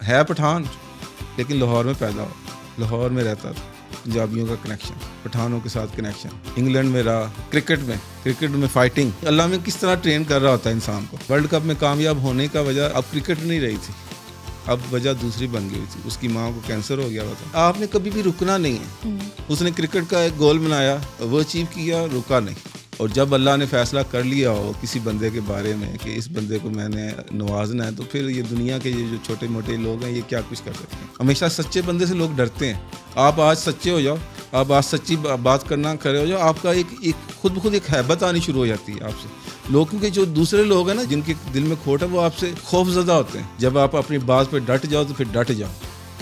है पठान लेकिन लाहौर में पैदा हुआ, लाहौर में रहता था, पंजाबियों का कनेक्शन, पठानों के साथ कनेक्शन, इंग्लैंड में रहा, क्रिकेट में फाइटिंग, अल्लाह में किस तरह ट्रेन कर रहा होता है इंसान को। वर्ल्ड कप में कामयाब होने का वजह अब क्रिकेट नहीं रही थी, अब वजह दूसरी बन गई थी, उसकी माँ को कैंसर हो गया हुआ था। आपने कभी भी रुकना नहीं है। उसने क्रिकेट का एक गोल बनाया, वो अचीव किया, रुका नहीं। और जब अल्लाह ने फैसला कर लिया हो किसी बंदे के बारे में कि इस बंदे को मैंने नवाजना है, तो फिर ये दुनिया के ये जो छोटे मोटे लोग हैं ये क्या कुछ कर सकते हैं। हमेशा सच्चे बंदे से लोग डरते हैं। आप आज सच्चे हो जाओ, आप आज सच्ची बात करना खड़े हो जाओ, आपका एक खुद ब खुद एक हैबत आनी शुरू हो जाती है आपसे। लोग, क्योंकि जो दूसरे लोग हैं ना जिनके दिल में खोट है, वो आपसे खौफजदा होते हैं। जब आप अपनी बात पे डट जाओ तो फिर डट जाओ,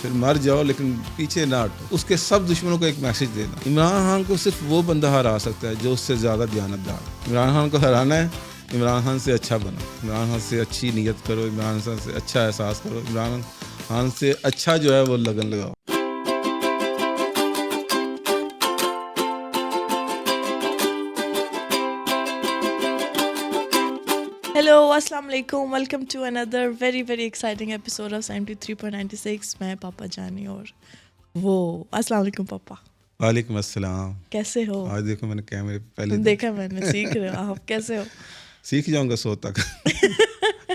फिर मर जाओ लेकिन पीछे ना हटो। उसके सब दुश्मनों को एक मैसेज देना, इमरान खान को सिर्फ वो बंदा हरा सकता है जो उससे ज़्यादा दयानतदार है। इमरान खान को हराना है, इमरान खान से अच्छा बनो, इमरान खान से अच्छी नीयत करो, इमरान खान से अच्छा एहसास करो, इमरान खान से अच्छा जो है वो लगन लगाओ। हेलो, अस्सलाम वालेकुम, welcome to another very exciting episode of 73.96। मैं पापा जानी और वो। अस्सलाम वालेकुम पापा। वालेकुम अस्सलाम। कैसे हो? आज देखो मैंने कैमरे पहले देखा, मैंने सीख रहे हो आप। कैसे हो? सीख जाऊंगा 100 तक।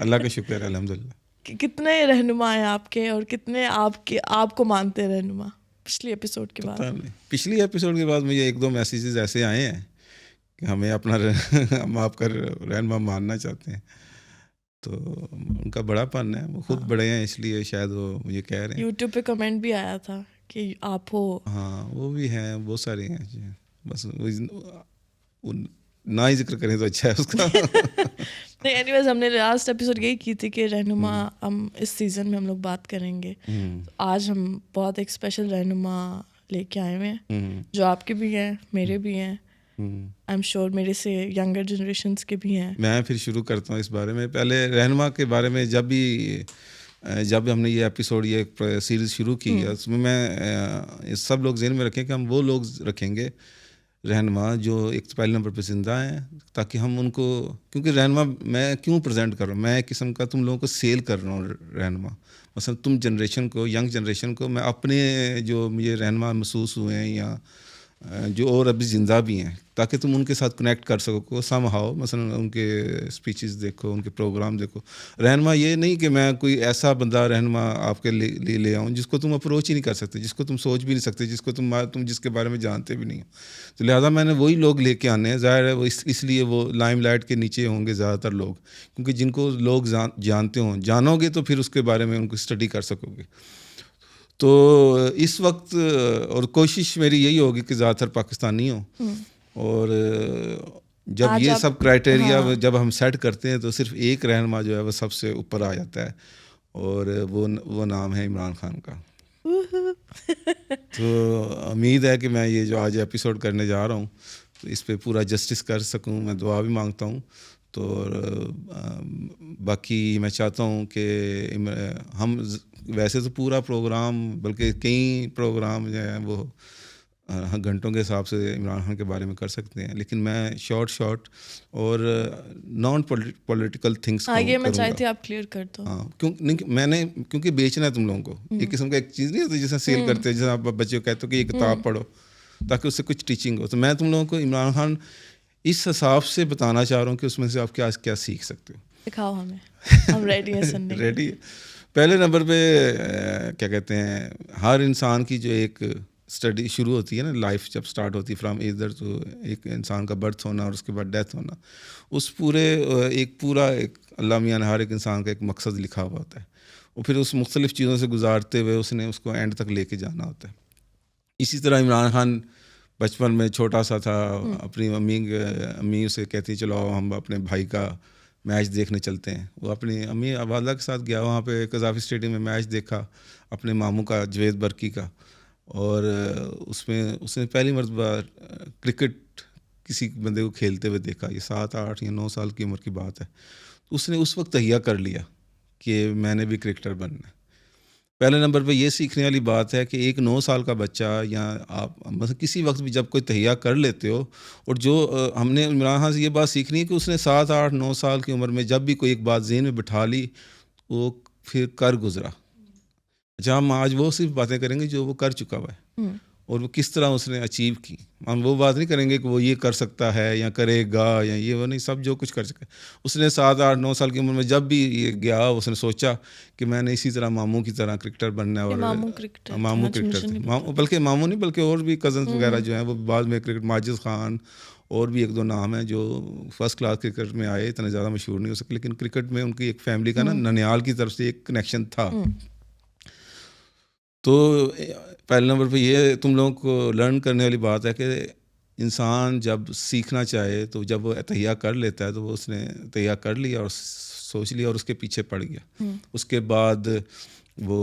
अल्लाह का शुक्र है, अल्हम्दुलिल्लाह। कितने रहनुमा हैं आपके और कितने आपको मानते हैं रहनुमा पिछले एपिसोड के बाद? पिछली एपिसोड के बाद मुझे 1-2 मैसेजेस ऐसे आए हैं कि हमें अपना हम आपका रहनुमा मानना चाहते हैं, तो उनका बड़ापन है, वो खुद बड़े हैं इसलिए शायद वो मुझे कह रहे हैं। यूट्यूब पे कमेंट भी आया था कि आप हो। हाँ, वो भी हैं, बहुत सारे हैं, बस ना ही जिक्र करें तो अच्छा है उसका। नहीं, एनीवेज हमने लास्ट एपिसोड यही की थी कि रहनुमा हम इस सीज़न में हम लोग बात करेंगे। तो आज हम बहुत एक स्पेशल रहनुमा लेके आए हुए हैं जो आपके भी हैं, मेरे भी हैं, आई एम श्योर मेरे से यंगर जनरेशन्स के भी हैं। मैं फिर शुरू करता हूँ इस बारे में। पहले रहनुमा के बारे में जब हमने ये एपिसोड, ये सीरीज़ शुरू की है, उसमें मैं सब लोग ज़हन में रखें कि हम वो लोग रखेंगे रहनुमा जो एक तो पहले नंबर पर ज़िंदा हैं, ताकि हम उनको, क्योंकि रहनुमा मैं क्यों प्रेजेंट कर रहा हूँ, मैं एक किस्म का तुम लोगों को सेल कर रहा हूँ रहनुमा। मसलन तुम जनरेशन को, यंग जनरेशन को, मैं अपने जो मुझे रहनुमा महसूस हुए हैं या जो और अभी ज़िंदा भी हैं, ताकि तुम उनके साथ कनेक्ट कर सको सम हाउ। मसलन उनके स्पीचेस देखो, उनके प्रोग्राम देखो। रहनुमा ये नहीं कि मैं कोई ऐसा बंदा रहनुमा आपके लिए ले आऊँ जिसको तुम अप्रोच ही नहीं कर सकते, जिसको तुम सोच भी नहीं सकते, जिसको तुम जिसके बारे में जानते भी नहीं हो। तो लिहाजा मैंने वही लोग लेके आने हैं। ज़ाहिर है वो इसलिए वो लाइमलाइट के नीचे होंगे ज़्यादातर लोग, क्योंकि जिनको लोग जानते हों, जानोगे तो फिर उसके बारे में उनको स्टडी कर सकोगे। तो इस वक्त और कोशिश मेरी यही होगी कि ज़्यादातर पाकिस्तानी हो, और जब ये सब क्राइटेरिया जब हम सेट करते हैं तो सिर्फ एक रहनुमा जो है वो सबसे ऊपर आ जाता है, और वो नाम है इमरान खान का। तो उम्मीद है कि मैं ये जो आज एपिसोड करने जा रहा हूँ तो इस पे पूरा जस्टिस कर सकूँ। मैं दुआ भी मांगता हूँ। तो बाकी मैं चाहता हूँ कि हम वैसे तो पूरा प्रोग्राम, बल्कि कई प्रोग्राम जो हैं वो घंटों के हिसाब से इमरान खान के बारे में कर सकते हैं, लेकिन मैं शॉर्ट और नॉन पॉलिटिकल थिंग्स ये मैं चाहती हूँ आप क्लियर कर दो। हाँ, क्योंकि बेचना है तुम लोगों को। एक किस्म का एक चीज़ नहीं होती जैसे सेल करते हैं, जैसे आप बच्चे को कहते हो कि ये किताब पढ़ो ताकि उससे कुछ टीचिंग हो। तो मैं तुम लोगों को इमरान खान इस हिसाब से बताना चाह रहा हूँ कि उसमें से आप क्या सीख सकते हो। दिखाओ हमें, हम रेडी हैं सुनने। रेडी है। पहले नंबर पे क्या कहते हैं, हर इंसान की जो एक स्टडी शुरू होती है ना, लाइफ जब स्टार्ट होती है फ्राम इधर, तो एक इंसान का बर्थ होना और उसके बाद डेथ होना, उस पूरा अल्लाह मियाँ ने हर एक इंसान का एक मकसद लिखा हुआ होता है, और फिर उस मुख्तलिफ़ चीज़ों से गुजारते हुए उसने उसको एंड तक लेके जाना होता है। इसी तरह इमरान खान बचपन में छोटा सा था, अपनी अम्मी उसे कहती चलो हम अपने भाई का मैच देखने चलते हैं। वो अपनी अम्मी वाला के साथ गया, वहाँ पे कज़ाफ़ी स्टेडियम में मैच देखा अपने मामू का, जवेद बरकी का, और उसमें उसने पहली मरतबा क्रिकेट किसी बंदे को खेलते हुए देखा। ये 7, 8 या 9 साल की उम्र की बात है। उसने उस वक्त तहिया कर लिया कि मैंने भी क्रिकेटर बनना है। पहले नंबर पे ये सीखने वाली बात है कि एक 9 साल का बच्चा, या आप मतलब किसी वक्त भी जब कोई तहिया कर लेते हो, और जो हमने इमरान खान से ये बात सीखनी है कि उसने 7, 8, 9 साल की उम्र में जब भी कोई एक बात ज़हन में बिठा ली, वो फिर कर गुज़रा। अच्छा, हम आज वो सिर्फ बातें करेंगे जो वो कर चुका हुआ है और वो किस तरह उसने अचीव की। हम वो बात नहीं करेंगे कि वो ये कर सकता है या करेगा या ये वो नहीं, सब जो कुछ कर सके। उसने 7 8 9 साल की उम्र में जब भी ये गया, उसने सोचा कि मैंने इसी तरह मामू की तरह क्रिकेटर बनना है। ये और मामू क्रिकेटर थे, मामू आज क्रिकेटर मुझे थे, नहीं पता। बल्कि मामू नहीं बल्कि और भी कज़न्स वगैरह जो हैं वो बाद में क्रिकेट, माजिद खान और भी 1 2 नाम हैं जो फर्स्ट क्लास क्रिकेट में आए, इतने ज़्यादा मशहूर नहीं हो सके, लेकिन क्रिकेट में उनकी एक फैमिली का ना ननिहाल की तरफ से एक कनेक्शन था। तो पहले नंबर पे ये तुम लोगों को लर्न करने वाली बात है कि इंसान जब सीखना चाहे तो जब वो तैयार कर लेता है तो वो उसने तैयार कर लिया और सोच लिया और उसके पीछे पड़ गया। उसके बाद वो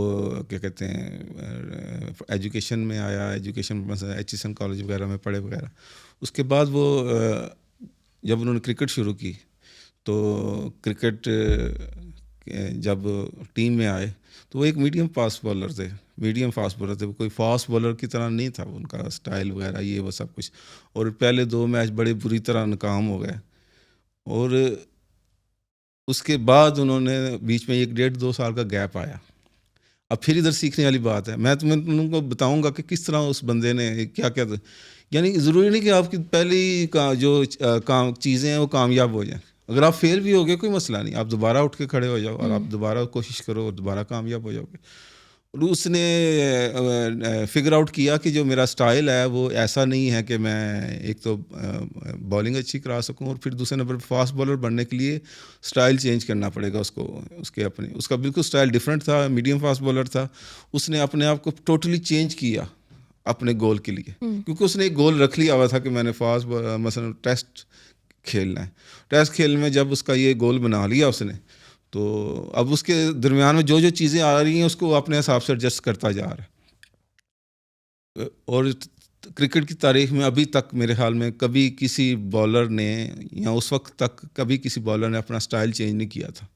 क्या कहते हैं एजुकेशन में आया, एजुकेशन मतलब HSN कॉलेज वगैरह में पढ़े वगैरह। उसके बाद वो जब उन्होंने क्रिकेट शुरू की तो क्रिकेट जब टीम में आए तो वो एक मीडियम फास्ट बॉलर थे, मीडियम फास्ट बॉलर थे। कोई फास्ट बॉलर की तरह नहीं था उनका स्टाइल वगैरह ये वो सब कुछ। और पहले 2 मैच बड़े बुरी तरह नाकाम हो गए और उसके बाद उन्होंने बीच में 1 डेढ़ 2 साल का गैप आया। अब फिर इधर सीखने वाली बात है, मैं तुम्हें तुमको बताऊंगा कि किस तरह उस बंदे ने क्या क्या, यानी ज़रूरी नहीं कि आपकी पहली का जो काम चीज़ें हैं वो कामयाब हो जाएं। अगर आप फेल भी हो गए कोई मसला नहीं, आप दोबारा उठ के खड़े हो जाओ और आप दोबारा कोशिश करो और दोबारा कामयाब हो जाओगे। और उसने फिगर आउट किया कि जो मेरा स्टाइल है वो ऐसा नहीं है कि मैं एक तो बॉलिंग अच्छी करा सकूं और फिर दूसरे नंबर पर फास्ट बॉलर बनने के लिए स्टाइल चेंज करना पड़ेगा उसको। उसके अपने उसका बिल्कुल स्टाइल डिफरेंट था, मीडियम फास्ट बॉलर था। उसने अपने आप को टोटली चेंज किया अपने गोल के लिए, क्योंकि उसने एक गोल रख लिया हुआ था कि मैंने फास्ट मसलन टेस्ट खेलना है। टेस्ट खेल में जब उसका ये गोल बना लिया उसने, तो अब उसके दरमियान में जो जो चीज़ें आ रही हैं उसको अपने हिसाब से एडजस्ट करता जा रहा है। और क्रिकेट की तारीख में अभी तक मेरे ख्याल में कभी किसी बॉलर ने या उस वक्त तक कभी किसी बॉलर ने अपना स्टाइल चेंज नहीं किया था।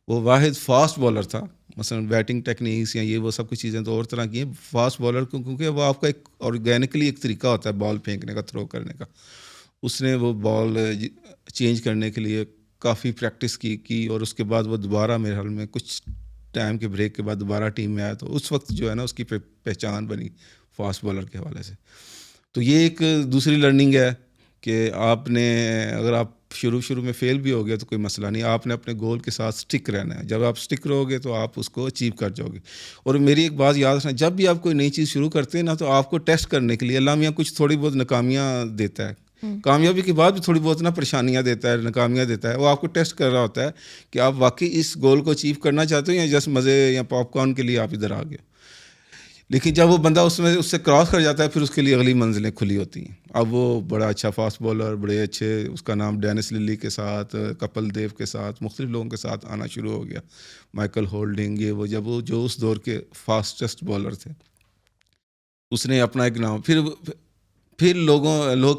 वो वाहिद फास्ट बॉलर था। मसलन बैटिंग टेक्निक्स या ये वो सब कुछ चीज़ें तो और तरह की हैं। फास्ट बॉलर क्योंकि वो आपका एक ऑर्गेनिकली एक तरीका होता है बॉल फेंकने का, थ्रो करने का। उसने वो बॉल चेंज करने के लिए काफ़ी प्रैक्टिस की और उसके बाद वो दोबारा मेरे ख्याल में कुछ टाइम के ब्रेक के बाद दोबारा टीम में आया, तो उस वक्त जो है ना उसकी पहचान बनी फास्ट बॉलर के हवाले से। तो ये एक दूसरी लर्निंग है कि आपने अगर आप शुरू में फेल भी हो गया तो कोई मसला नहीं, आपने अपने गोल के साथ स्टिक रहना है। जब आप स्टिक रहोगे तो आप उसको अचीव कर जाओगे। और मेरी एक बात याद रखना, जब भी आप कोई नई चीज़ शुरू करते हैं ना तो आपको टेस्ट करने के लिए अल्लाह मियाँ कुछ थोड़ी बहुत नाकामियाँ देता है। कामयाबी के बाद भी थोड़ी बहुत ना परेशानियाँ देता है, नाकामियाँ देता है। वो आपको टेस्ट कर रहा होता है कि आप वाकई इस गोल को अचीव करना चाहते हो या जस्ट मज़े या पॉपकॉर्न के लिए आप इधर आ गए। लेकिन जब वो बंदा उसमें उससे क्रॉस कर जाता है फिर उसके लिए अगली मंजिलें खुली होती हैं। अब वो बड़ा अच्छा फास्ट बॉलर, बड़े अच्छे, उसका नाम डेनिस लिली के साथ, कपिल देव के साथ, मुख्तलिफ लोगों के साथ आना शुरू हो गया, माइकल होल्डिंग, ये वो, जब वो जो उस दौर के फास्टेस्ट बॉलर थे, उसने अपना एक नाम फिर लोग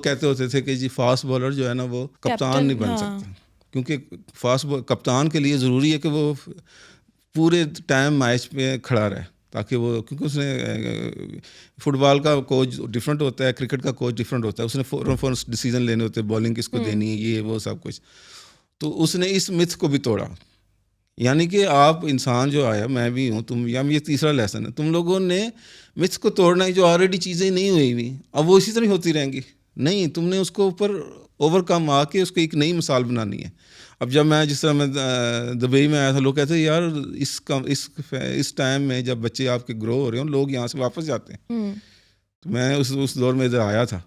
कहते होते थे कि जी फास्ट बॉलर जो है ना वो कप्तान नहीं बन सकता, क्योंकि कप्तान के लिए ज़रूरी है कि वो पूरे टाइम मैच में खड़ा रहे, ताकि वो, क्योंकि उसने फुटबॉल का कोच डिफरेंट होता है, क्रिकेट का कोच डिफरेंट होता है, उसने फौरन डिसीजन लेने होते हैं, बॉलिंग किसको देनी है, ये वो सब कुछ। तो उसने इस मिथ को भी तोड़ा। यानी कि आप इंसान जो आया, मैं भी हूँ, तुम, या ये तीसरा लेसन है, तुम लोगों ने मिथ्स को तोड़ना है। जो ऑलरेडी चीज़ें नहीं हुई हुई अब वो इसी तरह होती रहेंगी, नहीं, तुमने उसको ऊपर ओवरकम आके उसको एक नई मिसाल बनानी है। अब जब मैं जिस तरह मैं दुबई में आया था, लोग कहते हैं यार इस टाइम में जब बच्चे आपके ग्रो हो रहे हो लोग यहाँ से वापस जाते हैं। तो मैं उस दौर में इधर आया था,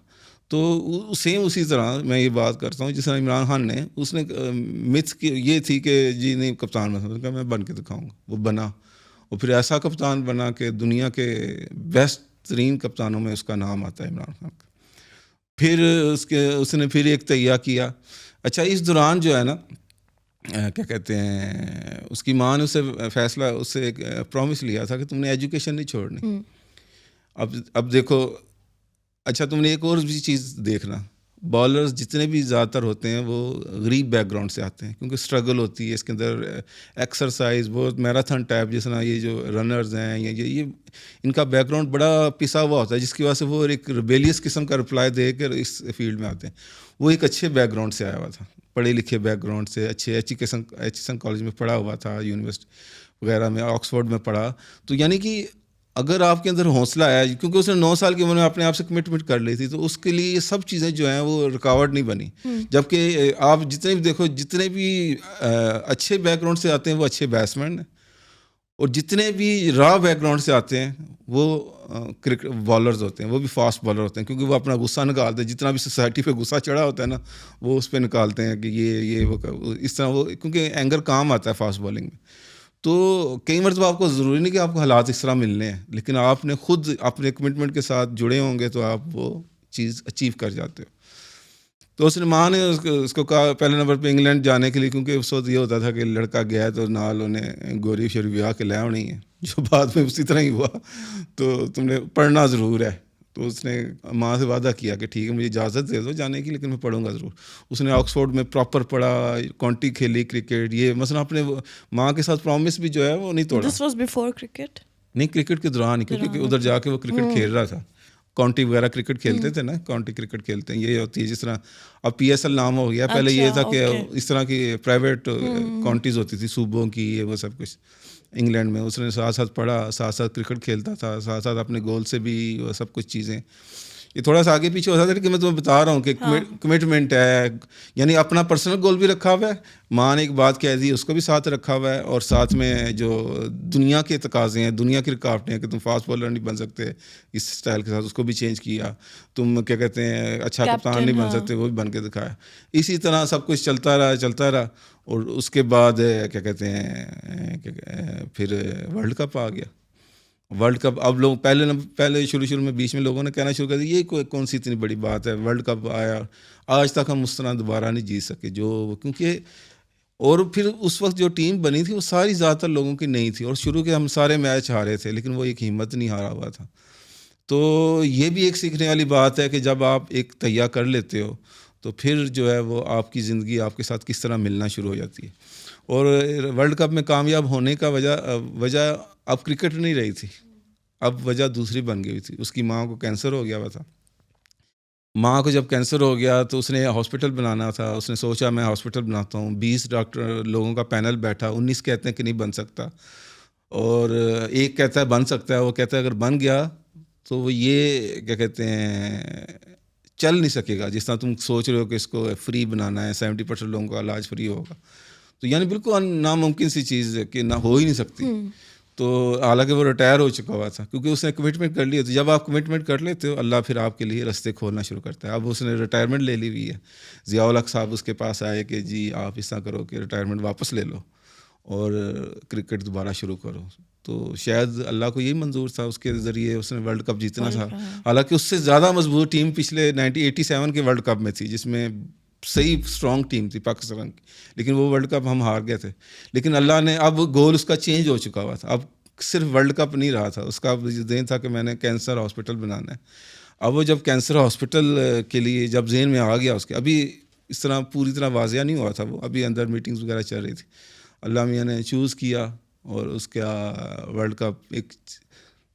तो सेम उसी तरह मैं ये बात करता हूँ जिस तरह इमरान खान ने, उसने मिथ की ये थी कि जी नहीं कप्तान बन सकता, मैं बन के दिखाऊंगा। वो बना और फिर ऐसा कप्तान बना कि दुनिया के बेस्ट तरीन कप्तानों में उसका नाम आता है इमरान खान का। फिर उसने फिर एक तैयार किया। अच्छा, इस दौरान जो है ना क्या कहते हैं, उसकी माँ ने उससे एक प्रॉमिस लिया था कि तुमने एजुकेशन नहीं छोड़नी। अब देखो, अच्छा तुमने एक और भी चीज़ देखना, बॉलर्स जितने भी ज़्यादातर होते हैं वो गरीब बैकग्राउंड से आते हैं, क्योंकि स्ट्रगल होती है इसके अंदर, एक्सरसाइज बहुत मैराथन टाइप, जिस तरह ये जो रनर्स हैं या ये इनका बैकग्राउंड बड़ा पिसा हुआ होता है, जिसकी वजह से वो एक रिबेलियस किस्म का रिप्लाई दे कर इस फील्ड में आते हैं। वो एक अच्छे बैकग्राउंड से आया हुआ था, पढ़े लिखे बैकग्राउंड से, अच्छे HSN कॉलेज में पढ़ा हुआ था, यूनिवर्सिटी, वगैरह में, ऑक्सफोर्ड में पढ़ा। तो यानी कि अगर आपके अंदर हौसला है, क्योंकि उसने 9 साल की उम्र में अपने आप से कमिटमेंट कर ली थी, तो उसके लिए ये सब चीज़ें जो हैं वो रुकावट नहीं बनी। जबकि आप जितने भी देखो, जितने भी अच्छे बैकग्राउंड से आते हैं वो अच्छे बैट्समैन हैं, और जितने भी रॉ बैकग्राउंड से आते हैं वो क्रिकेट बॉलर्स होते हैं, वो भी फास्ट बॉलर होते हैं, क्योंकि वो अपना गुस्सा निकालते हैं। जितना भी सोसाइटी पे गुस्सा चढ़ा होता है ना, वो उस पर निकालते हैं कि ये वो इस तरह, वो क्योंकि एंगर काम आता है फास्ट बॉलिंग में। तो कई मरतबा आपको ज़रूरी नहीं कि आपको हालात इस तरह मिलने हैं, लेकिन आपने खुद अपने कमिटमेंट के साथ जुड़े होंगे तो आप वो चीज़ अचीव कर जाते हो। तो उसने माँ ने उसको कहा पहले नंबर पे इंग्लैंड जाने के लिए, क्योंकि उस वक्त ये होता था कि लड़का गया तो नाल उन्हें गोरी शोरी ब्याह के ले आनी है, जो बाद में उसी तरह ही हुआ। तो तुमने पढ़ना ज़रूर है। तो उसने माँ से वादा किया कि ठीक है मुझे इजाज़त दे दो जाने की, लेकिन मैं पढ़ूंगा ज़रूर। उसने ऑक्सफोर्ड में प्रॉपर पढ़ा, काउंटी खेली क्रिकेट, ये मसलन अपने माँ के साथ प्रॉमिस भी जो है वो नहीं तोड़ा। This was before cricket? नहीं, क्रिकेट के दौरान ही, क्योंकि उधर जाके वो क्रिकेट खेल रहा था। काउंटी वगैरह क्रिकेट खेलते थे ना, काउंटी क्रिकेट खेलते हैं, ये होती है जिस तरह अब PSL नाम हो गया, पहले ये था कि इस तरह की प्राइवेट काउंटीज़ होती थी सूबों की, ये वो सब कुछ इंग्लैंड में। उसने साथ साथ पढ़ा, साथ साथ क्रिकेट खेलता था, साथ साथ अपने गोल से भी वो सब कुछ चीज़ें। ये थोड़ा सा आगे पीछे होता था, लेकिन मैं तुम्हें बता रहा हूँ कि कमिटमेंट है, यानी अपना पर्सनल गोल भी रखा हुआ है, माँ ने एक बात कह दी उसको भी साथ रखा हुआ है, और साथ में जो दुनिया के तकाजे हैं, दुनिया की रुकावटें हैं कि तुम फास्ट बॉलर नहीं बन सकते इस स्टाइल के साथ, उसको भी चेंज किया। तुम क्या कहते हैं अच्छा कप्तान नहीं बन सकते, वो भी बन के दिखाया। इसी तरह सब कुछ चलता रहा। और उसके बाद क्या कहते हैं फिर वर्ल्ड कप आ गया। वर्ल्ड कप अब लोग पहले शुरू में बीच में लोगों ने कहना शुरू कर दिया ये कौन सी इतनी बड़ी बात है, वर्ल्ड कप आया, आज तक हम उस तरह दोबारा नहीं जीत सके जो, क्योंकि और फिर उस वक्त जो टीम बनी थी वो सारी ज़्यादातर लोगों की नहीं थी, और शुरू के हम सारे मैच हारे थे, लेकिन वो एक हिम्मत नहीं हारा हुआ था। तो ये भी एक सीखने वाली बात है कि जब आप एक तैयार कर लेते हो तो फिर जो है वो आपकी ज़िंदगी आपके साथ किस तरह मिलना शुरू हो जाती है। और वर्ल्ड कप में कामयाब होने का वजह अब क्रिकेट नहीं रही थी, अब वजह दूसरी बन गई थी। उसकी माँ को कैंसर हो गया हुआ था। माँ को जब कैंसर हो गया तो उसने हॉस्पिटल बनाना था। उसने सोचा मैं हॉस्पिटल बनाता हूँ। 20 डॉक्टर लोगों का पैनल बैठा, 19 कहते हैं कि नहीं बन सकता, और एक कहता है बन सकता है। वो कहता है अगर बन गया तो वो ये क्या कहते हैं चल नहीं सकेगा जिस तरह तुम सोच रहे हो कि इसको फ्री बनाना है, 70% लोगों का इलाज फ्री होगा। तो यानी बिल्कुल नामुमकिन सी चीज़ है कि ना हो ही नहीं सकती। तो हालांकि वो रिटायर हो चुका हुआ था, क्योंकि उसने कमिटमेंट कर ली। तो जब आप कमिटमेंट कर लेते हो अल्लाह फिर आपके लिए रास्ते खोलना शुरू करता है। अब उसने रिटायरमेंट ले ली हुई है। ज़ियाउल हक साहब उसके पास आए कि जी आप इस तरह करो कि रिटायरमेंट वापस ले लो और क्रिकेट दोबारा शुरू करो। तो शायद अल्लाह को यही मंजूर था, उसके ज़रिए उसने वर्ल्ड कप जीतना था। हालांकि उससे ज़्यादा मजबूत टीम पिछले 1987 के वर्ल्ड कप में थी, जिसमें सही स्ट्रॉन्ग टीम थी पाकिस्तान की, लेकिन वो वर्ल्ड कप हम हार गए थे। लेकिन अल्लाह ने, अब गोल उसका चेंज हो चुका हुआ था, अब सिर्फ वर्ल्ड कप नहीं रहा था उसका, अब जेन था कि मैंने कैंसर हॉस्पिटल बनाना है। अब वो जब कैंसर हॉस्पिटल के लिए जब जेन में आ गया उसके, अभी इस तरह पूरी तरह वाजिया नहीं हुआ था वो, अभी अंदर मीटिंग्स वगैरह चल रही थी। अल्लाह मियाँ ने चूज़ किया और उसका वर्ल्ड कप एक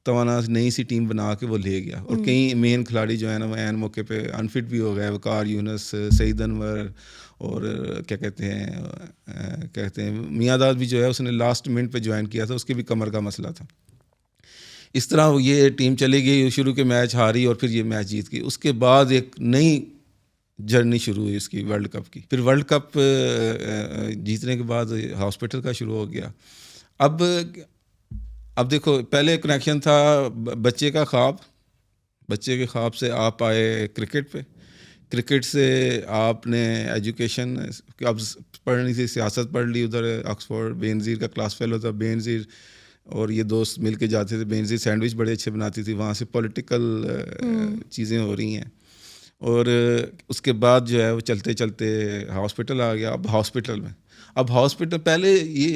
तवाना नई सी टीम बना के वो ले गया। और कई मेन खिलाड़ी जो है ना वो एन मौके पे अनफिट भी हो गए, वकार यूनस, सईद अनवर और क्या कहते हैं मियाँदाद भी जो है उसने लास्ट मिनट पे ज्वाइन किया था, उसके भी कमर का मसला था। इस तरह ये टीम चली गई, शुरू के मैच हारी और फिर ये मैच जीत गई। उसके बाद एक नई जर्नी शुरू हुई इसकी वर्ल्ड कप की। फिर वर्ल्ड कप जीतने के बाद हॉस्पिटल का शुरू हो गया। अब देखो, पहले कनेक्शन था बच्चे का ख्वाब, बच्चे के ख्वाब से आप आए क्रिकेट पे, क्रिकेट से आपने एजुकेशन अब पढ़नी थी, सियासत पढ़ ली उधर ऑक्सफोर्ड। बेनज़ीर का क्लास फेलो था, बेनज़ीर और ये दोस्त मिल के जाते थे। बेनज़ीर सैंडविच बड़े अच्छे बनाती थी, वहाँ से पॉलिटिकल चीज़ें हो रही हैं। और उसके बाद जो है वो चलते चलते हॉस्पिटल आ गया। अब हॉस्पिटल पहले ये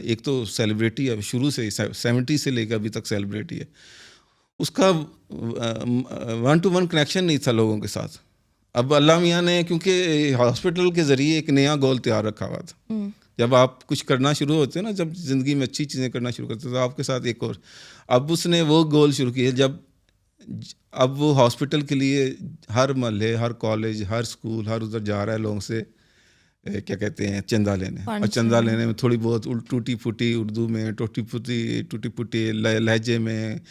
एक तो सेलिब्रिटी है, शुरू से 70 से लेकर अभी तक सेलिब्रिटी है। उसका 1-to-1 कनेक्शन नहीं था लोगों के साथ। अब अल्लाह मियाँ ने, क्योंकि हॉस्पिटल के ज़रिए एक नया गोल तैयार रखा हुआ था। जब आप कुछ करना शुरू होते हो ना, जब ज़िंदगी में अच्छी चीज़ें करना शुरू करते हो तो आपके साथ एक और, अब उसने वो गोल शुरू किया। जब अब वो हॉस्पिटल के लिए हर महल्ले, हर कॉलेज, हर स्कूल, हर उधर जा रहा है लोगों से क्या कहते हैं, चंदा लेने। और फंड्स चंदा लेने। लेने में थोड़ी बहुत टूटी फूटी उर्दू में, टूटी फूटी लहजे में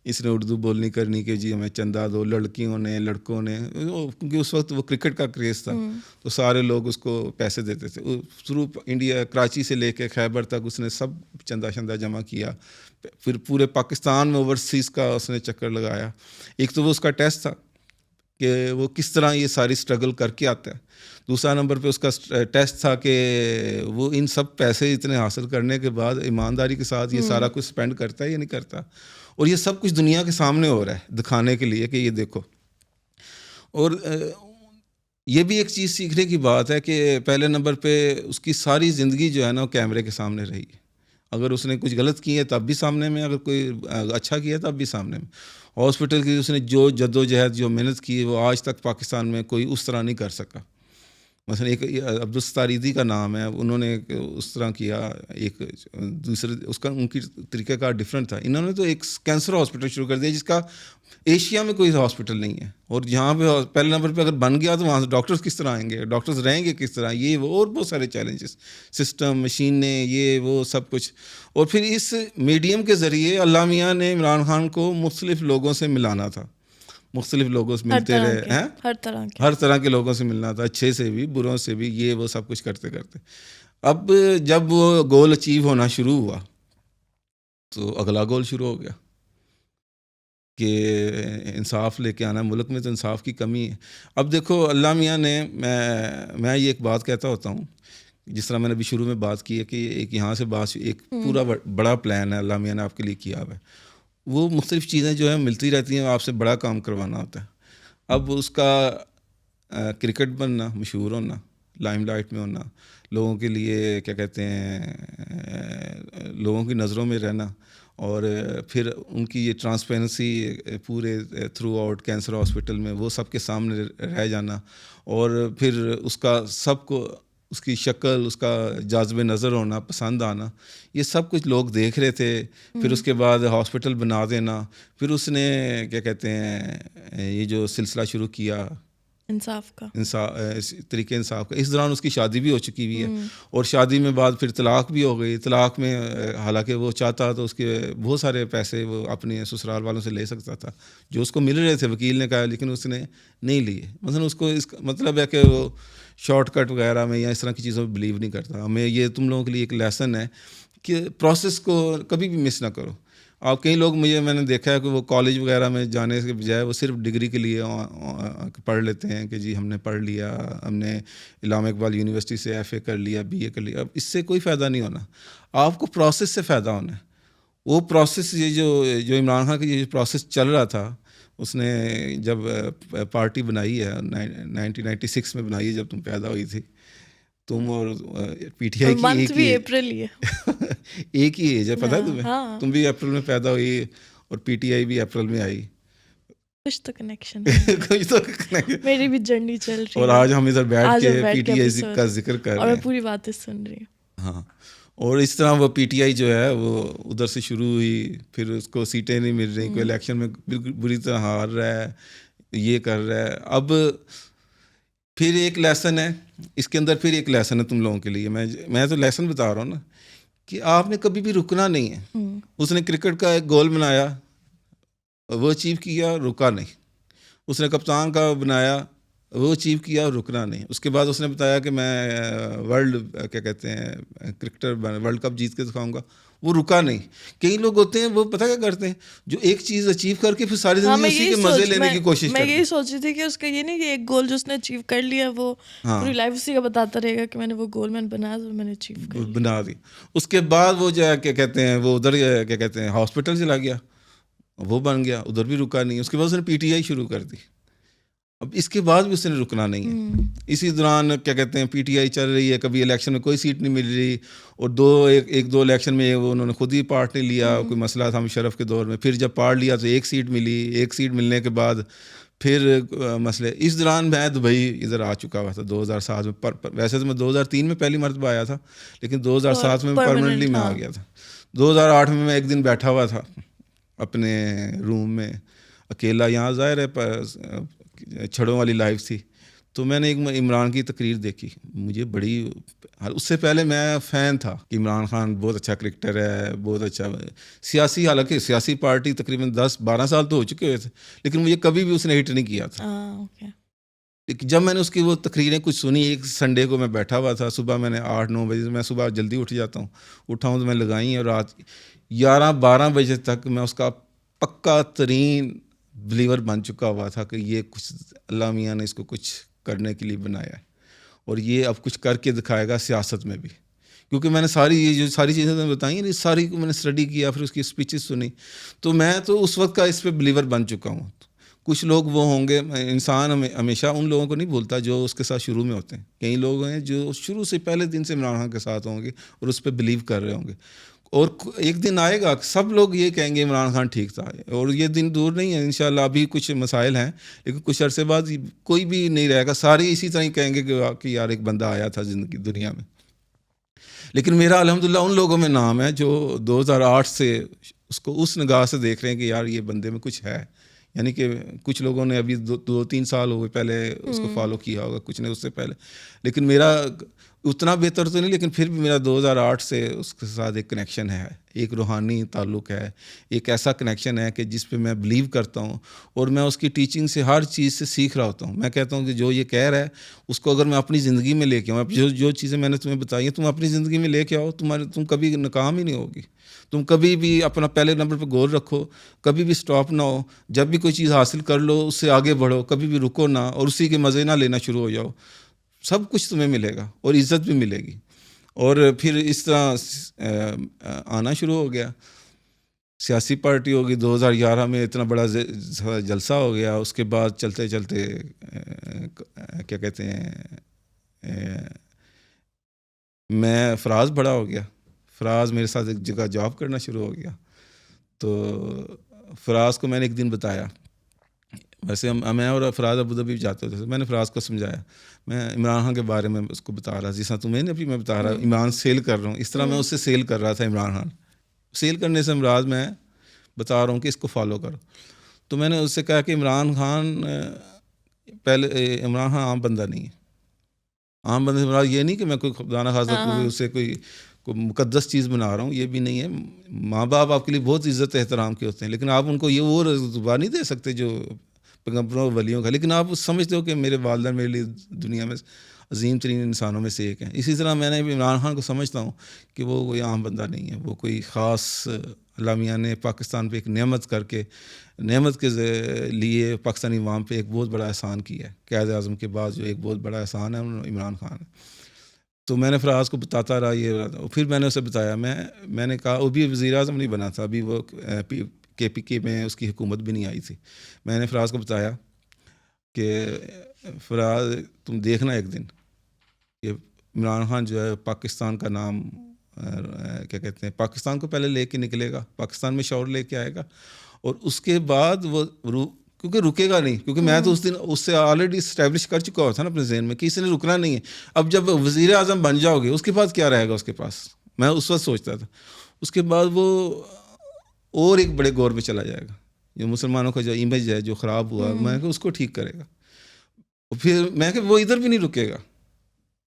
इसने उर्दू बोलनी करनी कि जी हमें चंदा दो, लड़कियों ने लड़कों ने, क्योंकि उस वक्त वो क्रिकेट का क्रेज़ था तो सारे लोग उसको पैसे देते थे। शुरू इंडिया कराची से लेके खैबर तक उसने सब चंदा जमा किया, फिर पूरे पाकिस्तान में ओवरसीज़ का उसने चक्कर लगाया। एक तो वो उसका टेस्ट था कि वो किस तरह ये सारी स्ट्रगल करके आता है। दूसरा नंबर पे उसका टेस्ट था कि वो इन सब पैसे इतने हासिल करने के बाद ईमानदारी के साथ ये सारा कुछ स्पेंड करता है या नहीं करता। और ये सब कुछ दुनिया के सामने हो रहा है दिखाने के लिए कि ये देखो। और ये भी एक चीज़ सीखने की बात है कि पहले नंबर पे उसकी सारी ज़िंदगी जो है ना वो कैमरे के सामने रही है। अगर उसने कुछ गलत किया तब भी सामने में, अगर कोई अच्छा किया तब भी सामने में। हॉस्पिटल की उसने जो जद्दोजहद जो मेहनत की वो आज तक पाकिस्तान में कोई उस तरह नहीं कर सका। मसलन एक अब्दुल सत्तार का नाम है, उन्होंने उस तरह किया, एक दूसरे उसका उनकी तरीक़ाकार डिफरेंट था। इन्होंने तो एक कैंसर हॉस्पिटल शुरू कर दिया जिसका एशिया में कोई हॉस्पिटल नहीं है। और जहाँ पे पहले नंबर पे अगर बन गया तो वहाँ से डॉक्टर्स किस तरह आएंगे, डॉक्टर्स रहेंगे किस तरह, ये वो और बहुत सारे चैलेंजेस, सिस्टम, मशीनें, ये वो सब कुछ। और फिर इस मीडियम के ज़रिए अल्लाह मियाँ ने इमरान खान को मुख्तलिफ़ लोगों से मिलाना था, मुख्तलिफ़ लोगों से मिलते रहे हैं, हर तरह के लोगों से मिलना था, अच्छे से भी बुरों से भी, ये वो सब कुछ करते करते। अब जब वो गोल अचीव होना शुरू हुआ तो अगला गोल शुरू हो गया कि इंसाफ लेके आना। मुल्क में तो इंसाफ की कमी है। अब देखो अल्लाह मियाँ ने, मैं ये एक बात कहता होता हूँ, जिस तरह मैंने अभी शुरू में बात की है कि एक यहाँ से बात, एक पूरा बड़ा प्लान है अल्लाह मियाँ ने आपके लिए किया हुआ है। वो मुख्तलिफ़ चीज़ें जो है मिलती रहती हैं, आपसे बड़ा काम करवाना होता है। अब उसका क्रिकेट बनना, मशहूर होना, लाइमलाइट में होना, लोगों के लिए क्या कहते हैं, लोगों की नज़रों में रहना, और फिर उनकी ये ट्रांसपेरेंसी पूरे थ्रू आउट कैंसर हॉस्पिटल में वो सबके सामने रह जाना, और फिर उसका सबको उसकी शक्ल, उसका जाज़िब नज़र होना, पसंद आना, ये सब कुछ लोग देख रहे थे। फिर उसके बाद हॉस्पिटल बना देना, फिर उसने क्या कहते हैं ये जो सिलसिला शुरू किया इंसाफ का, तरीके इंसाफ का। इस दौरान उसकी शादी भी हो चुकी हुई है, और शादी में बाद फिर तलाक भी हो गई। तलाक में हालांकि वो चाहता तो उसके बहुत सारे पैसे वो अपने ससुराल वालों से ले सकता था जो उसको मिल रहे थे, वकील ने कहा, लेकिन उसने नहीं लिए। मतलब उसको इसका मतलब है कि वो शॉर्टकट वगैरह में या इस तरह की चीज़ों में बिलीव नहीं करता। हमें ये तुम लोगों के लिए एक लेसन है कि प्रोसेस को कभी भी मिस ना करो। आप कई लोग मैंने देखा है कि वो कॉलेज वगैरह में जाने के बजाय वो सिर्फ डिग्री के लिए पढ़ लेते हैं कि जी हमने पढ़ लिया, हमने इलामा इकबाल यूनिवर्सिटी से FA कर लिया, BA कर लिया। अब इससे कोई फ़ायदा नहीं होना, आपको प्रोसेस से फ़ायदा होना है। वो प्रोसेस, ये जो इमरान खान का ये जो प्रोसेस चल रहा था, उसने जब पार्टी बनाई है 1996 में बनाई है, जब तुम पैदा हुई थी, तुम और PTI की मंथ भी अप्रैल ही है एक ही एज है, पता है तुम्हें? हाँ। तुम भी अप्रैल में पैदा हुई और PTI भी अप्रैल में आई। कुछ तो कनेक्शन कुछ तो कनेक्शन। मेरी भी जर्नी चल रही है, और आज हम इधर बैठ के PTI episode का जिक्र कर और रहे मैं हैं। पूरी बातें सुन रही हूँ। हाँ, और इस तरह वो PTI जो है वो उधर से शुरू हुई, फिर उसको सीटें नहीं मिल रही, कोई इलेक्शन में बिल्कुल बुरी तरह हार रहा है, ये कर रहा है। अब फिर एक लेसन है इसके अंदर, फिर एक लेसन है तुम लोगों के लिए। मैं तो लेसन बता रहा हूँ ना कि आपने कभी भी रुकना नहीं है। उसने क्रिकेट का एक गोल बनाया, वो अचीव किया, रुका नहीं। उसने कप्तान का बनाया, वो अचीव किया और रुकना नहीं। उसके बाद उसने बताया कि मैं वर्ल्ड क्या कहते हैं क्रिकेटर वर्ल्ड कप जीत के दिखाऊंगा, वो रुका नहीं। कई लोग होते हैं वो पता क्या करते हैं, जो एक चीज़ अचीव करके फिर सारी ज़िंदगी उसी के मज़े लेने की कोशिश करते हैं। मैं यही सोच रही थी कि उसका ये नहीं कि एक गोल जो उसने अचीव कर लिया वो पूरी लाइफ उसी का बताता रहेगा कि मैंने वो गोल मैंने बनाया तो मैंने अचीव कर लिया, बना दी। उसके बाद वो जो है क्या कहते हैं वो उधर क्या कहते हैं हॉस्पिटल चला गया, वो बन गया, उधर भी रुका नहीं। उसके बाद उसने PTI शुरू कर दी। अब इसके बाद भी उसने रुकना नहीं है। इसी दौरान क्या कहते हैं PTI चल रही है, कभी इलेक्शन में कोई सीट नहीं मिल रही, और एक दो इलेक्शन में वो उन्होंने खुद ही पार्ट नहीं लिया, कोई मसला था मुशर्रफ के दौर में। फिर जब पार्ट लिया तो एक सीट मिली, एक सीट मिलने के बाद फिर मसले। इस दौरान मैं दुबई इधर आ चुका हुआ था 2007 में। वैसे तो मैं 2003 में पहली मरतबा आया था, लेकिन 2007 में परमानेंटली मैं आ गया था। 2008 में मैं एक दिन बैठा हुआ था अपने रूम में अकेला, यहाँ ज़ाहिर है छड़ों वाली लाइफ थी, तो मैंने एक इमरान की तकरीर देखी, मुझे बड़ी, उससे पहले मैं फ़ैन था कि इमरान खान बहुत अच्छा क्रिकेटर है, बहुत अच्छा सियासी, हालांकि सियासी पार्टी तकरीबन 10-12 साल तो हो चुके हुए थे, लेकिन मुझे कभी भी उसने हिट नहीं किया था। ओके। लेकिन जब मैंने उसकी वो तकरीरें कुछ सुनी, एक संडे को मैं बैठा हुआ था, सुबह मैंने 8-9 बजे, मैं सुबह जल्दी उठ जाता हूँ, उठाऊँ तो मैं लगाई, और रात 11-12 बजे तक मैं उसका पक्का तरीन बिलीवर बन चुका हुआ था कि ये कुछ अल्लाह मियाँ ने इसको कुछ करने के लिए बनाया है, और ये अब कुछ करके दिखाएगा सियासत में भी। क्योंकि मैंने ये जो सारी चीज़ें मैंने बताई हैं, सारी को मैंने स्टडी किया, फिर उसकी स्पीचेस सुनी, तो मैं तो उस वक्त का इस पे बिलीवर बन चुका हूँ। कुछ लोग वो होंगे, इंसान हमेशा उन लोगों को नहीं बोलता जो उसके साथ शुरू में होते हैं। कई लोग हैं जो शुरू से पहले दिन से इमरान खान के साथ होंगे और उस पर बिलीव कर रहे होंगे, और एक दिन आएगा सब लोग ये कहेंगे इमरान खान ठीक था, और ये दिन दूर नहीं है इंशाल्लाह। अभी कुछ मसाइल हैं, लेकिन कुछ अरसे बाद कोई भी नहीं रहेगा, सारे इसी तरह ही कहेंगे कि यार एक बंदा आया था ज़िंदगी दुनिया में। लेकिन मेरा अल्हम्दुलिल्लाह उन लोगों में नाम है जो 2008 से उसको उस निगाह से देख रहे हैं कि यार ये बंदे में कुछ है। यानी कि कुछ लोगों ने अभी 2-3 साल हो गए पहले उसको फॉलो किया होगा, कुछ ने उससे पहले, लेकिन मेरा उतना बेहतर तो नहीं, लेकिन फिर भी मेरा 2008 से उसके साथ एक कनेक्शन है, एक रूहानी ताल्लुक़ है, एक ऐसा कनेक्शन है कि जिस पे मैं बिलीव करता हूँ, और मैं उसकी टीचिंग से हर चीज़ से सीख रहा होता हूँ। मैं कहता हूँ कि जो ये कह रहा है उसको अगर मैं अपनी ज़िंदगी में लेके आऊँ, जो जो चीज़ें मैंने तुम्हें बताई हैं तुम अपनी ज़िंदगी में लेके आओ, तुम कभी नाकाम ही नहीं होगी। तुम कभी भी अपना पहले नंबर पर गोल रखो, कभी भी स्टॉप ना हो, जब भी कोई चीज़ हासिल कर लो उससे आगे बढ़ो, कभी भी रुको ना, और उसी के मज़े ना लेना शुरू हो जाओ, सब कुछ तुम्हें मिलेगा और इज़्ज़त भी मिलेगी। और फिर इस तरह आना शुरू हो गया, सियासी पार्टी होगी 2011 में, इतना बड़ा जलसा हो गया। उसके बाद चलते चलते क्या कहते हैं, मैं फराज बड़ा हो गया, फराज मेरे साथ एक जगह जॉब करना शुरू हो गया। तो फराज को मैंने एक दिन बताया, वैसे मैं और फराज अबू धाबी जाते थे, मैंने फराज को समझाया, मैं इमरान खान के बारे में उसको बता रहा, जिस तरह तुम्हें नहीं, अभी मैं बता रहा इमरान सेल कर रहा हूँ, इस तरह मैं उससे सेल कर रहा था इमरान खान। सेल करने से मुराद मैं बता रहा हूँ कि इसको फॉलो करो। तो मैंने उससे कहा कि इमरान खान इमरान खान आम बंदा नहीं है। आम बंदे से मुराद ये नहीं कि मैं कोई खुदाना खासा कोई उससे कोई मुकद्दस चीज़ बना रहा हूँ, ये भी नहीं है। माँ बाप आपके लिए बहुत इज़्ज़त एहतराम के होते हैं, लेकिन आप उनको ये वो रुतबा नहीं दे सकते जो पैगम्बरों वलियों का। लेकिन आप समझते हो कि मेरे वालिदैन मेरे लिए दुनिया में अजीम तरीन इंसानों में से एक हैं। इसी तरह मैंने भी इमरान खान को समझता हूँ कि वो कोई आम बंदा नहीं है, वो कोई ख़ास अल्लाह मियाँ ने पाकिस्तान पे एक नेमत करके, नेमत के लिए पाकिस्तानी अवाम पे एक बहुत बड़ा एहसान किया है। क़ायद आज़म के बाद जो एक बहुत बड़ा एहसान है इमरान खान है। तो मैंने फराज को बताता रहा ये, फिर मैंने उसे बताया, मैंने कहा वो भी वज़ीर-ए-आज़म नहीं बना था, अभी वो KPK में उसकी हुकूमत भी नहीं आई थी। मैंने फराज को बताया कि फराज तुम देखना एक दिन कि इमरान खान जो है पाकिस्तान का नाम क्या कहते हैं, पाकिस्तान को पहले लेके निकलेगा, पाकिस्तान में शौर लेके आएगा, और उसके बाद वो क्योंकि रुकेगा नहीं, क्योंकि मैं तो उस दिन उससे ऑलरेडी इस्टेब्लिश कर चुका होता ना अपने जहन में कि इसने रुकना नहीं है। अब जब वज़ीर आज़म बन जाओगे उसके बाद क्या रहेगा उसके पास, मैं उस वक्त सोचता था। उसके बाद वो और एक बड़े गौर में चला जाएगा, जो मुसलमानों का जो इमेज है जो ख़राब हुआ, मैं उसको ठीक करेगा। फिर मैं कि वो इधर भी नहीं रुकेगा,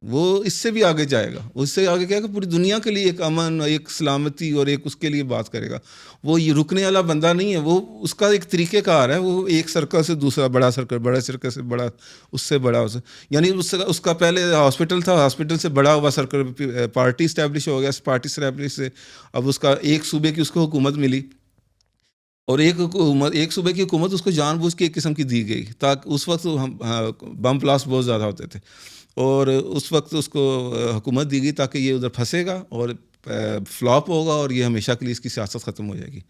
वो इससे भी आगे जाएगा, उससे आगे क्या, पूरी दुनिया के लिए एक अमन, एक सलामती और एक उसके लिए बात करेगा। वो ये रुकने वाला बंदा नहीं है, वो उसका एक तरीक़ेकार है, वो एक सर्कल से दूसरा बड़ा सर्कल, बड़े सर्कल से बड़ा, उससे बड़ा, यानी उसका पहले हॉस्पिटल था, हॉस्पिटल से बड़ा हुआ सर्कल, पार्टी इस्टेब्लिश हो गया, पार्टी इस्टेब्लिश से अब उसका एक सूबे की उसको हुकूमत मिली, और एक सूबे की हुकूमत उसको जानबूझ के एक किस्म की दी गई, ताकि उस वक्त हम बम ब्लास्ट बहुत ज़्यादा होते थे, और उस वक्त उसको हुकूमत दी गई ताकि ये उधर फंसेगा और फ्लॉप होगा और ये हमेशा के लिए इसकी सियासत ख़त्म हो जाएगी।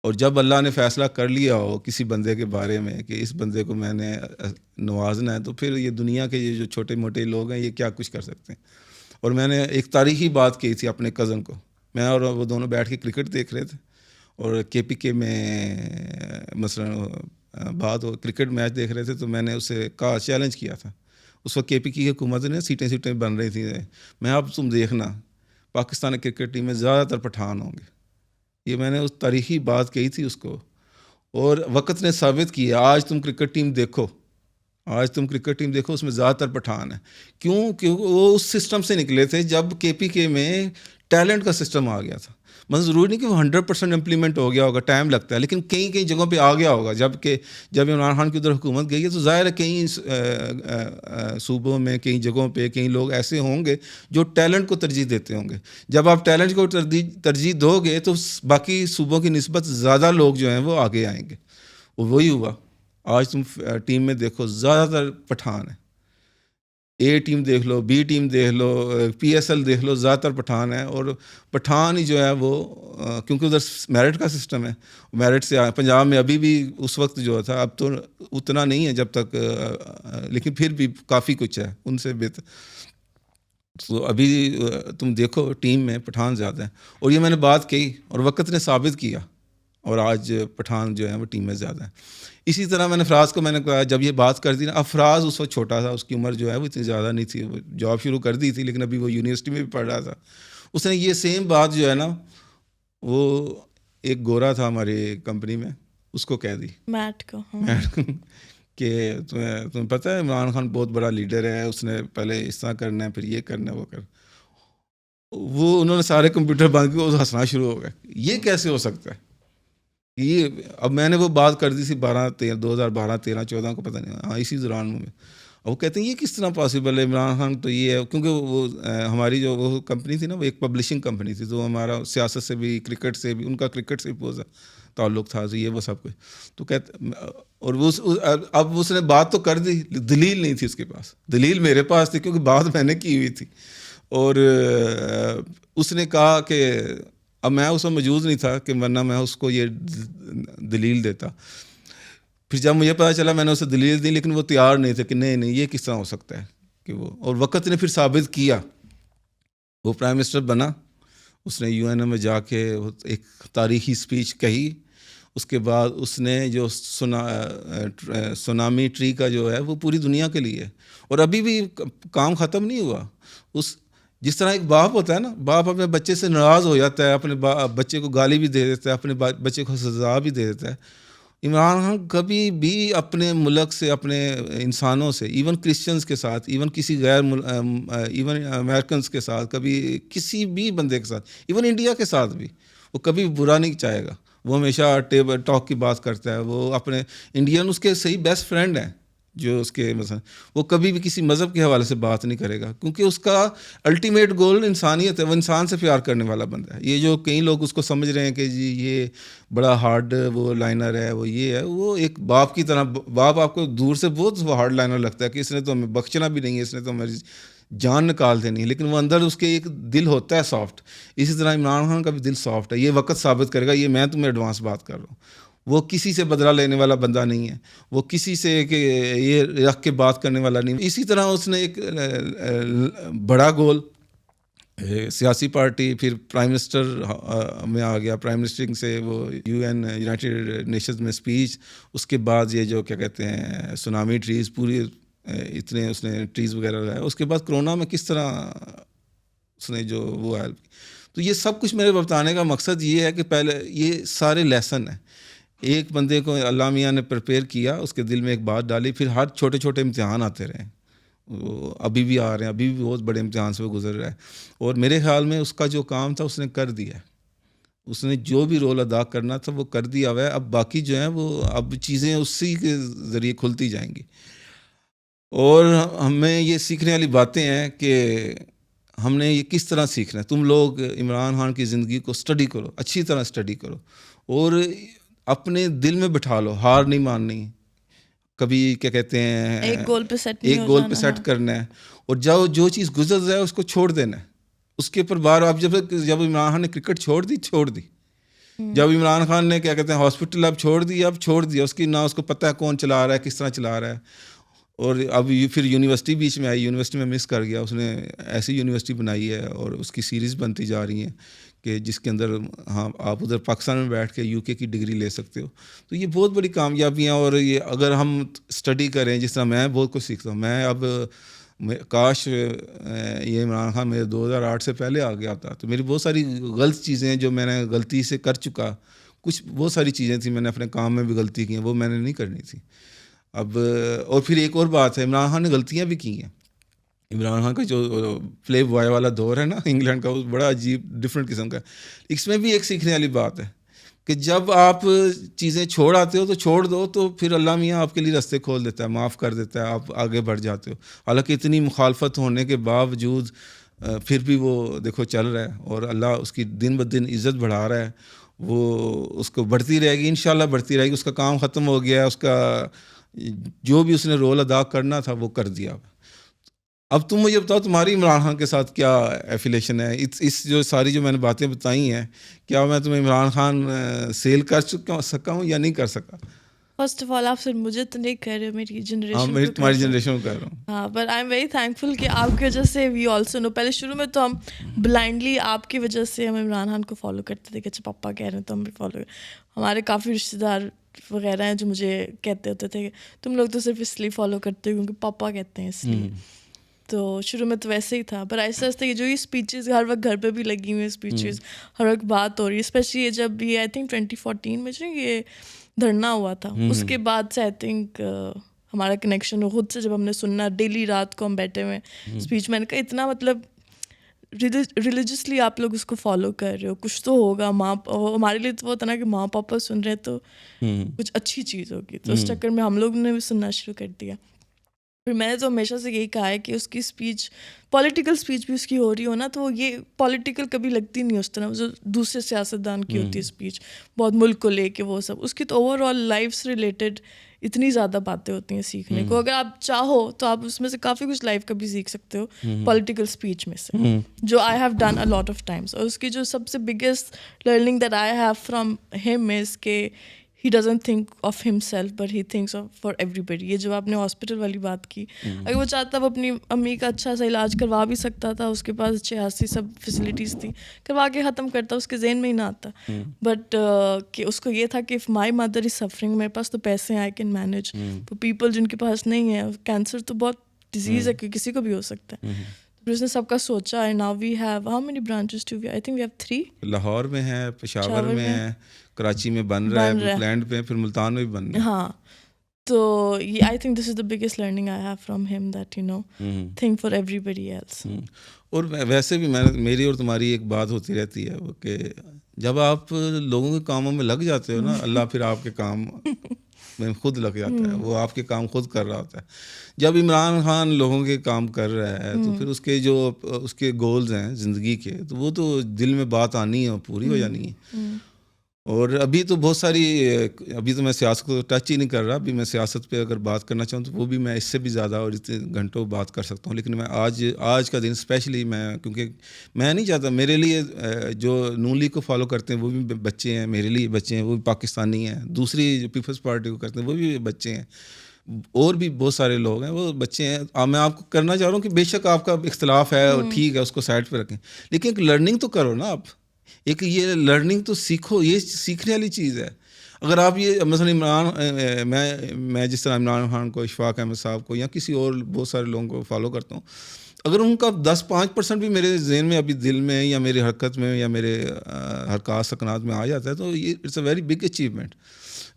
और जब अल्लाह ने फ़ैसला कर लिया हो किसी बंदे के बारे में कि इस बंदे को मैंने नवाजना है, तो फिर ये दुनिया के ये जो छोटे मोटे लोग हैं ये क्या कुछ कर सकते हैं। और मैंने एक तारीख़ी बात की थी अपने कज़न को, मैं और वो दोनों बैठ के क्रिकेट देख रहे थे, और KPK में मसलन बात हो, क्रिकेट मैच देख रहे थे, तो मैंने उससे कहा, चैलेंज किया था। उस वक्त KPK की हुकूमत ने सीटें बन रही थी, मैं अब तुम देखना पाकिस्तान क्रिकेट टीम में ज़्यादातर पठान होंगे, ये मैंने उस तारीख़ी बात कही थी उसको, और वक्त ने साबित किया। आज तुम क्रिकेट टीम देखो, आज तुम क्रिकेट टीम देखो, उसमें ज़्यादातर पठान है। क्यों? क्योंकि वो उस सिस्टम से निकले थे जब KPK में टैलेंट का सिस्टम आ गया था। मतलब ज़रूरी नहीं कि वो 100% इम्प्लीमेंट हो गया होगा, टाइम लगता है, लेकिन कई कई जगहों पे आ गया होगा। जब इमरान खान की उधर हुकूमत गई है तो ज़ाहिर है कई सूबों में, कई जगहों पे कई लोग ऐसे होंगे जो टैलेंट को तरजीह देते होंगे। जब आप टैलेंट को तरजीह दोगे तो बाकी सूबों की निस्बत ज़्यादा लोग जो हैं वो आगे आएंगे। वही हुआ। आज तुम टीम में देखो ज़्यादातर पठान है। A टीम देख लो, B टीम देख लो, PSL देख लो, ज़्यादातर पठान है। और पठान ही जो है वो क्योंकि उधर मेरिट का सिस्टम है, मेरिट से पंजाब में अभी भी उस वक्त जो था, अब तो उतना नहीं है जब तक, लेकिन फिर भी काफ़ी कुछ है उनसे बेहतर। तो अभी तुम देखो टीम में पठान ज़्यादा हैं। और ये मैंने बात कही और वक्त ने साबित किया, और आज पठान जो है वो टीम में ज़्यादा है। इसी तरह मैंने फराज को मैंने कहा, जब ये बात कर दी ना, अब फराज उस वक्त छोटा था, उसकी उम्र जो है वो इतनी ज़्यादा नहीं थी, वो जॉब शुरू कर दी थी, लेकिन अभी वो यूनिवर्सिटी में भी पढ़ रहा था। उसने ये सेम बात जो है ना, वो एक गोरा था हमारी कंपनी में, उसको कह दी, मैट को, कि तुम्हें पता है इमरान खान बहुत बड़ा लीडर है, उसने पहले इस तरह करना है, फिर ये करना है, वो कर। वो उन्होंने सारे कंप्यूटर बंद किए, हंसना शुरू हो गया, ये कैसे हो सकता है ये। अब मैंने वो बात कर दी थी 2012-13-14 को, पता नहीं, हाँ इसी दौरान में। अब वो कहते हैं ये किस तरह पॉसिबल है, इमरान खान तो ये है, क्योंकि वो हमारी जो वो कंपनी थी ना, वो एक पब्लिशिंग कंपनी थी, तो हमारा सियासत से भी, क्रिकेट से भी, उनका क्रिकेट से भी बहुत ताल्लुक था, तो ये वो सब कुछ। तो कहते, और वो अब उसने बात तो कर दी, दलील नहीं थी उसके पास, दलील मेरे पास थी क्योंकि बात मैंने की हुई थी। और उसने कहा कि अब मैं उसमें मौजूद नहीं था, कि वरना मैं उसको ये दलील देता। फिर जब मुझे पता चला, मैंने उसे दलील दी, लेकिन वो तैयार नहीं थे कि नहीं ये किस तरह हो सकता है कि वो। और वक्त ने फिर साबित किया, वो प्राइम मिनिस्टर बना, उसने UN में जाके एक तारीखी स्पीच कही। उसके बाद उसने जो सुनामी ट्री का जो है वो पूरी दुनिया के लिए, और अभी भी काम ख़त्म नहीं हुआ। जिस तरह एक बाप होता है ना, बाप अपने बच्चे से नाराज़ हो जाता है, अपने बच्चे को गाली भी दे देता है, अपने बच्चे को सज़ा भी दे देता है। इमरान खान कभी भी अपने मुल्क से, अपने इंसानों से, इवन क्रिश्चियंस के साथ, इवन किसी इवन अमेरिकन्स के साथ, कभी किसी भी बंदे के साथ, इवन इंडिया के साथ भी वो कभी बुरा नहीं चाहेगा। वो हमेशा टेबल टॉक की बात करता है। वो अपने इंडियन उसके सही बेस्ट फ्रेंड हैं जो उसके, मतलब वो कभी भी किसी मज़हब के हवाले से बात नहीं करेगा, क्योंकि उसका अल्टीमेट गोल इंसानियत है। वो इंसान से प्यार करने वाला बंदा है। ये जो कई लोग उसको समझ रहे हैं कि जी ये बड़ा हार्ड वो लाइनर है, वो ये है, वो एक बाप की तरह। बाप आपको दूर से बहुत हार्ड लाइनर लगता है कि इसने तो हमें बख्शना भी नहीं है, इसने तो हमारी जान निकाल देनी है, लेकिन वो अंदर उसके एक दिल होता है सॉफ्ट। इसी तरह इमरान खान का भी दिल सॉफ्ट है। ये वक्त साबित करेगा। ये मैं तुम्हें एडवांस बात कर रहा हूँ। वो किसी से बदला लेने वाला बंदा नहीं है, वो किसी से कि ये रख के बात करने वाला नहीं। इसी तरह उसने एक बड़ा गोल, सियासी पार्टी, फिर प्राइम मिनिस्टर में आ गया, प्राइम मिनिस्टर से वो UN यूनाइटेड नेशंस में स्पीच, उसके बाद ये जो क्या कहते हैं सुनामी ट्रीज़, पूरी इतने उसने ट्रीज़ वगैरह लगाए। उसके बाद कोरोना में किस तरह उसने जो वो हेल्प की। तो ये सब कुछ मेरे बताने का मकसद ये है कि पहले ये सारे लेसन हैं। एक बंदे को अल्लाह मियाँ ने प्रिपेयर किया, उसके दिल में एक बात डाली, फिर हर छोटे छोटे इम्तिहान आते रहे, वो अभी भी आ रहे हैं, अभी भी बहुत बड़े इम्तिहान से वो गुजर रहा है। और मेरे ख्याल में उसका जो काम था उसने कर दिया है। उसने जो भी रोल अदा करना था वो कर दिया हुआ है। अब बाकी जो है वो अब चीज़ें उसी के ज़रिए खुलती जाएंगी। और हमें ये सीखने वाली बातें हैं कि हमने ये किस तरह सीखना है। तुम लोग इमरान खान की ज़िंदगी को स्टडी करो, अच्छी तरह स्टडी करो, और अपने दिल में बिठा लो, हार नहीं माननी। कभी क्या कहते हैं, एक गोल पे सेट करना है, और जो चीज़ गुजर जाए उसको छोड़ देना है। उसके ऊपर बार आप जब इमरान खान ने क्रिकेट छोड़ दी। जब इमरान खान ने क्या कहते हैं हॉस्पिटल अब छोड़ दिया, उसकी ना उसको पता है कौन चला रहा है, किस तरह चला रहा है। और अब फिर यूनिवर्सिटी बीच में आई, यूनिवर्सिटी में मिस कर गया। उसने ऐसी यूनिवर्सिटी बनाई है और उसकी सीरीज़ बनती जा रही हैं कि जिसके अंदर हाँ आप उधर पाकिस्तान में बैठ के UK की डिग्री ले सकते हो। तो ये बहुत बड़ी कामयाबियाँ। और ये अगर हम स्टडी करें, जिस तरह मैं बहुत कुछ सीखता हूँ। मैं अब काश ये इमरान खान मेरे 2008 से पहले आ गया था, तो मेरी बहुत सारी गलत चीज़ें जो मैंने गलती से कर चुका, कुछ बहुत सारी चीज़ें थी मैंने अपने काम में भी गलती की हैं, वो मैंने नहीं करनी थी। अब और फिर एक और बात है, इमरान खान ने गलतियाँ भी की हैं। इमरान खान का जो प्ले बॉय वाला दौर है ना इंग्लैंड का, वो बड़ा अजीब डिफरेंट किस्म का। इसमें भी एक सीखने वाली बात है कि जब आप चीज़ें छोड़ आते हो तो छोड़ दो, तो फिर अल्लाह मियाँ आपके लिए रास्ते खोल देता है, माफ़ कर देता है, आप आगे बढ़ जाते हो। हालांकि इतनी मुखालफत होने के बावजूद फिर भी वो देखो चल रहा है, और अल्लाह उसकी दिन ब दिन इज़्ज़त बढ़ा रहा है। वो उसको बढ़ती रहेगी, इंशाल्लाह बढ़ती रहेगी। उसका काम ख़त्म हो गया, उसका जो भी उसने रोल अदा करना था वो कर दिया। अब तुम मुझे बताओ, तुम्हारी इमरान खान के साथ क्या एफिलेशन है? इस जो सारी जो मैंने बातें बताई हैं, क्या मैं तुम्हें इमरान खान सेल कर सका हूँ या नहीं कर सका? फर्स्ट ऑफ ऑल आप सिर्फ मुझे तो नहीं कह रहे हो, मेरी हाँ, जनरेशन मेरी को तुम्हारी कह रहे हो। जनरेशन को कह रहा हूँ। हाँ, but I am very thankful कि आपकी वजह से वी ऑल्सो नो। पहले शुरू में तो हम ब्लाइंडली आपकी वजह से हम इमरान खान को फॉलो करते थे कि अच्छा पापा कह रहे हैं तो हम भी फॉलो। हमारे काफ़ी रिश्तेदार वगैरह हैं जो मुझे कहते होते थे कि तुम लोग तो सिर्फ इसलिए फॉलो करते हो क्योंकि पापा कहते हैं इसलिए। तो शुरू में तो वैसे ही था, पर आहिस्ता आहिस्ता ये जो ये स्पीचेस हर वक्त घर पे भी लगी हुई हैं, स्पीचेस हर वक्त बात हो रही है, स्पेशली ये जब ये आई थिंक 2014 में जो ये धरना हुआ था, उसके बाद से आई थिंक हमारा कनेक्शन खुद से जब हमने सुनना डेली रात को हम बैठे हुए स्पीच, मैंने कहा इतना मतलब रिलीजियसली आप लोग उसको फॉलो कर रहे हो, कुछ तो होगा। हमारे लिए तो वो होता ना कि माँ पापा सुन रहे हैं तो कुछ अच्छी चीज़ होगी, तो उस चक्कर में हम लोग ने भी सुनना शुरू कर दिया। फिर मैंने तो हमेशा से यही कहा है कि उसकी स्पीच, पॉलिटिकल स्पीच भी उसकी हो रही हो ना, तो ये पॉलिटिकल कभी लगती नहीं उस तरह जो दूसरे सियासतदान की होती है स्पीच, बहुत मुल्क को लेके वो सब। उसकी तो ओवरऑल लाइफ से रिलेटेड इतनी ज़्यादा बातें होती हैं सीखने को, अगर आप चाहो तो आप उसमें से काफ़ी कुछ लाइफ का भी सीख सकते हो पॉलिटिकल स्पीच में से, जो I have done a lot of times. और उसकी जो सबसे biggest learning that I have from him is के he doesn't think of himself but he thinks of for everybody। ये जो आपने हॉस्पिटल वाली बात की, अगर वो चाहता वो अपनी अम्मी का अच्छा सा इलाज करवा भी सकता था, उसके पास अच्छी खासी सब फैसिलिटीज़ थी, करवा के ख़त्म करता, उसके जहन में ही ना आता। बट कि उसको ये था कि if my mother is suffering, मेरे पास तो पैसे हैं, आई कैन मैनेज। तो पीपल जिनके पास नहीं है, कैंसर तो बहुत डिजीज़ है कि किसी को भी हो सकता है, फिर उसने सबका सोचा है। Now we have how many branches too, I think we have 3। Lahore में है, पेशावर में है, कराची में बन रहा है, लैंड पे, फिर मुल्तान में भी बन रहा है। हाँ, तो ये I think this is the biggest learning I have from him, that you know think for everybody else. और वैसे भी मेरी और तुम्हारी एक बात होती रहती है वो कि जब आप लोगों के कामों में लग जाते हो ना, अल्लाह फिर आपके काम में खुद लग जाता है, वो आपके काम खुद कर रहा होता है। जब इमरान खान लोगों के काम कर रहा है तो फिर उसके जो उसके गोल्स हैं ज़िंदगी के, तो वो तो दिल में बात आनी है, पूरी हो जानी है। और अभी तो बहुत सारी, अभी तो मैं सियासत को टच ही नहीं कर रहा, अभी मैं सियासत पे अगर बात करना चाहूँ तो वो भी मैं इससे भी ज़्यादा और इतने घंटों बात कर सकता हूँ। लेकिन मैं आज का दिन स्पेशली मैं, क्योंकि मैं नहीं चाहता, मेरे लिए जो नून लीग को फॉलो करते हैं वो भी बच्चे हैं, मेरे लिए बच्चे हैं, वो भी पाकिस्तानी हैं। दूसरी जो पीपल्स पार्टी को करते हैं वो भी बच्चे हैं, और भी बहुत सारे लोग हैं वो बच्चे हैं। मैं आपको करना चाह रहा हूँ कि बेशक आपका इख्तलाफ है और ठीक है, उसको साइड पर रखें, लेकिन एक लर्निंग तो करो ना आप, एक ये लर्निंग तो सीखो, ये सीखने वाली चीज़ है। अगर आप ये मसलन इमरान, मैं जिस तरह इमरान खान को, इशफाक अहमद साहब को या किसी और बहुत सारे लोगों को फॉलो करता हूँ, अगर उनका 10-5% भी मेरे जहन में अभी दिल में या मेरी हरकत में या मेरे हरकत सकनात में आ जाता है, तो ये it's a very big achievement.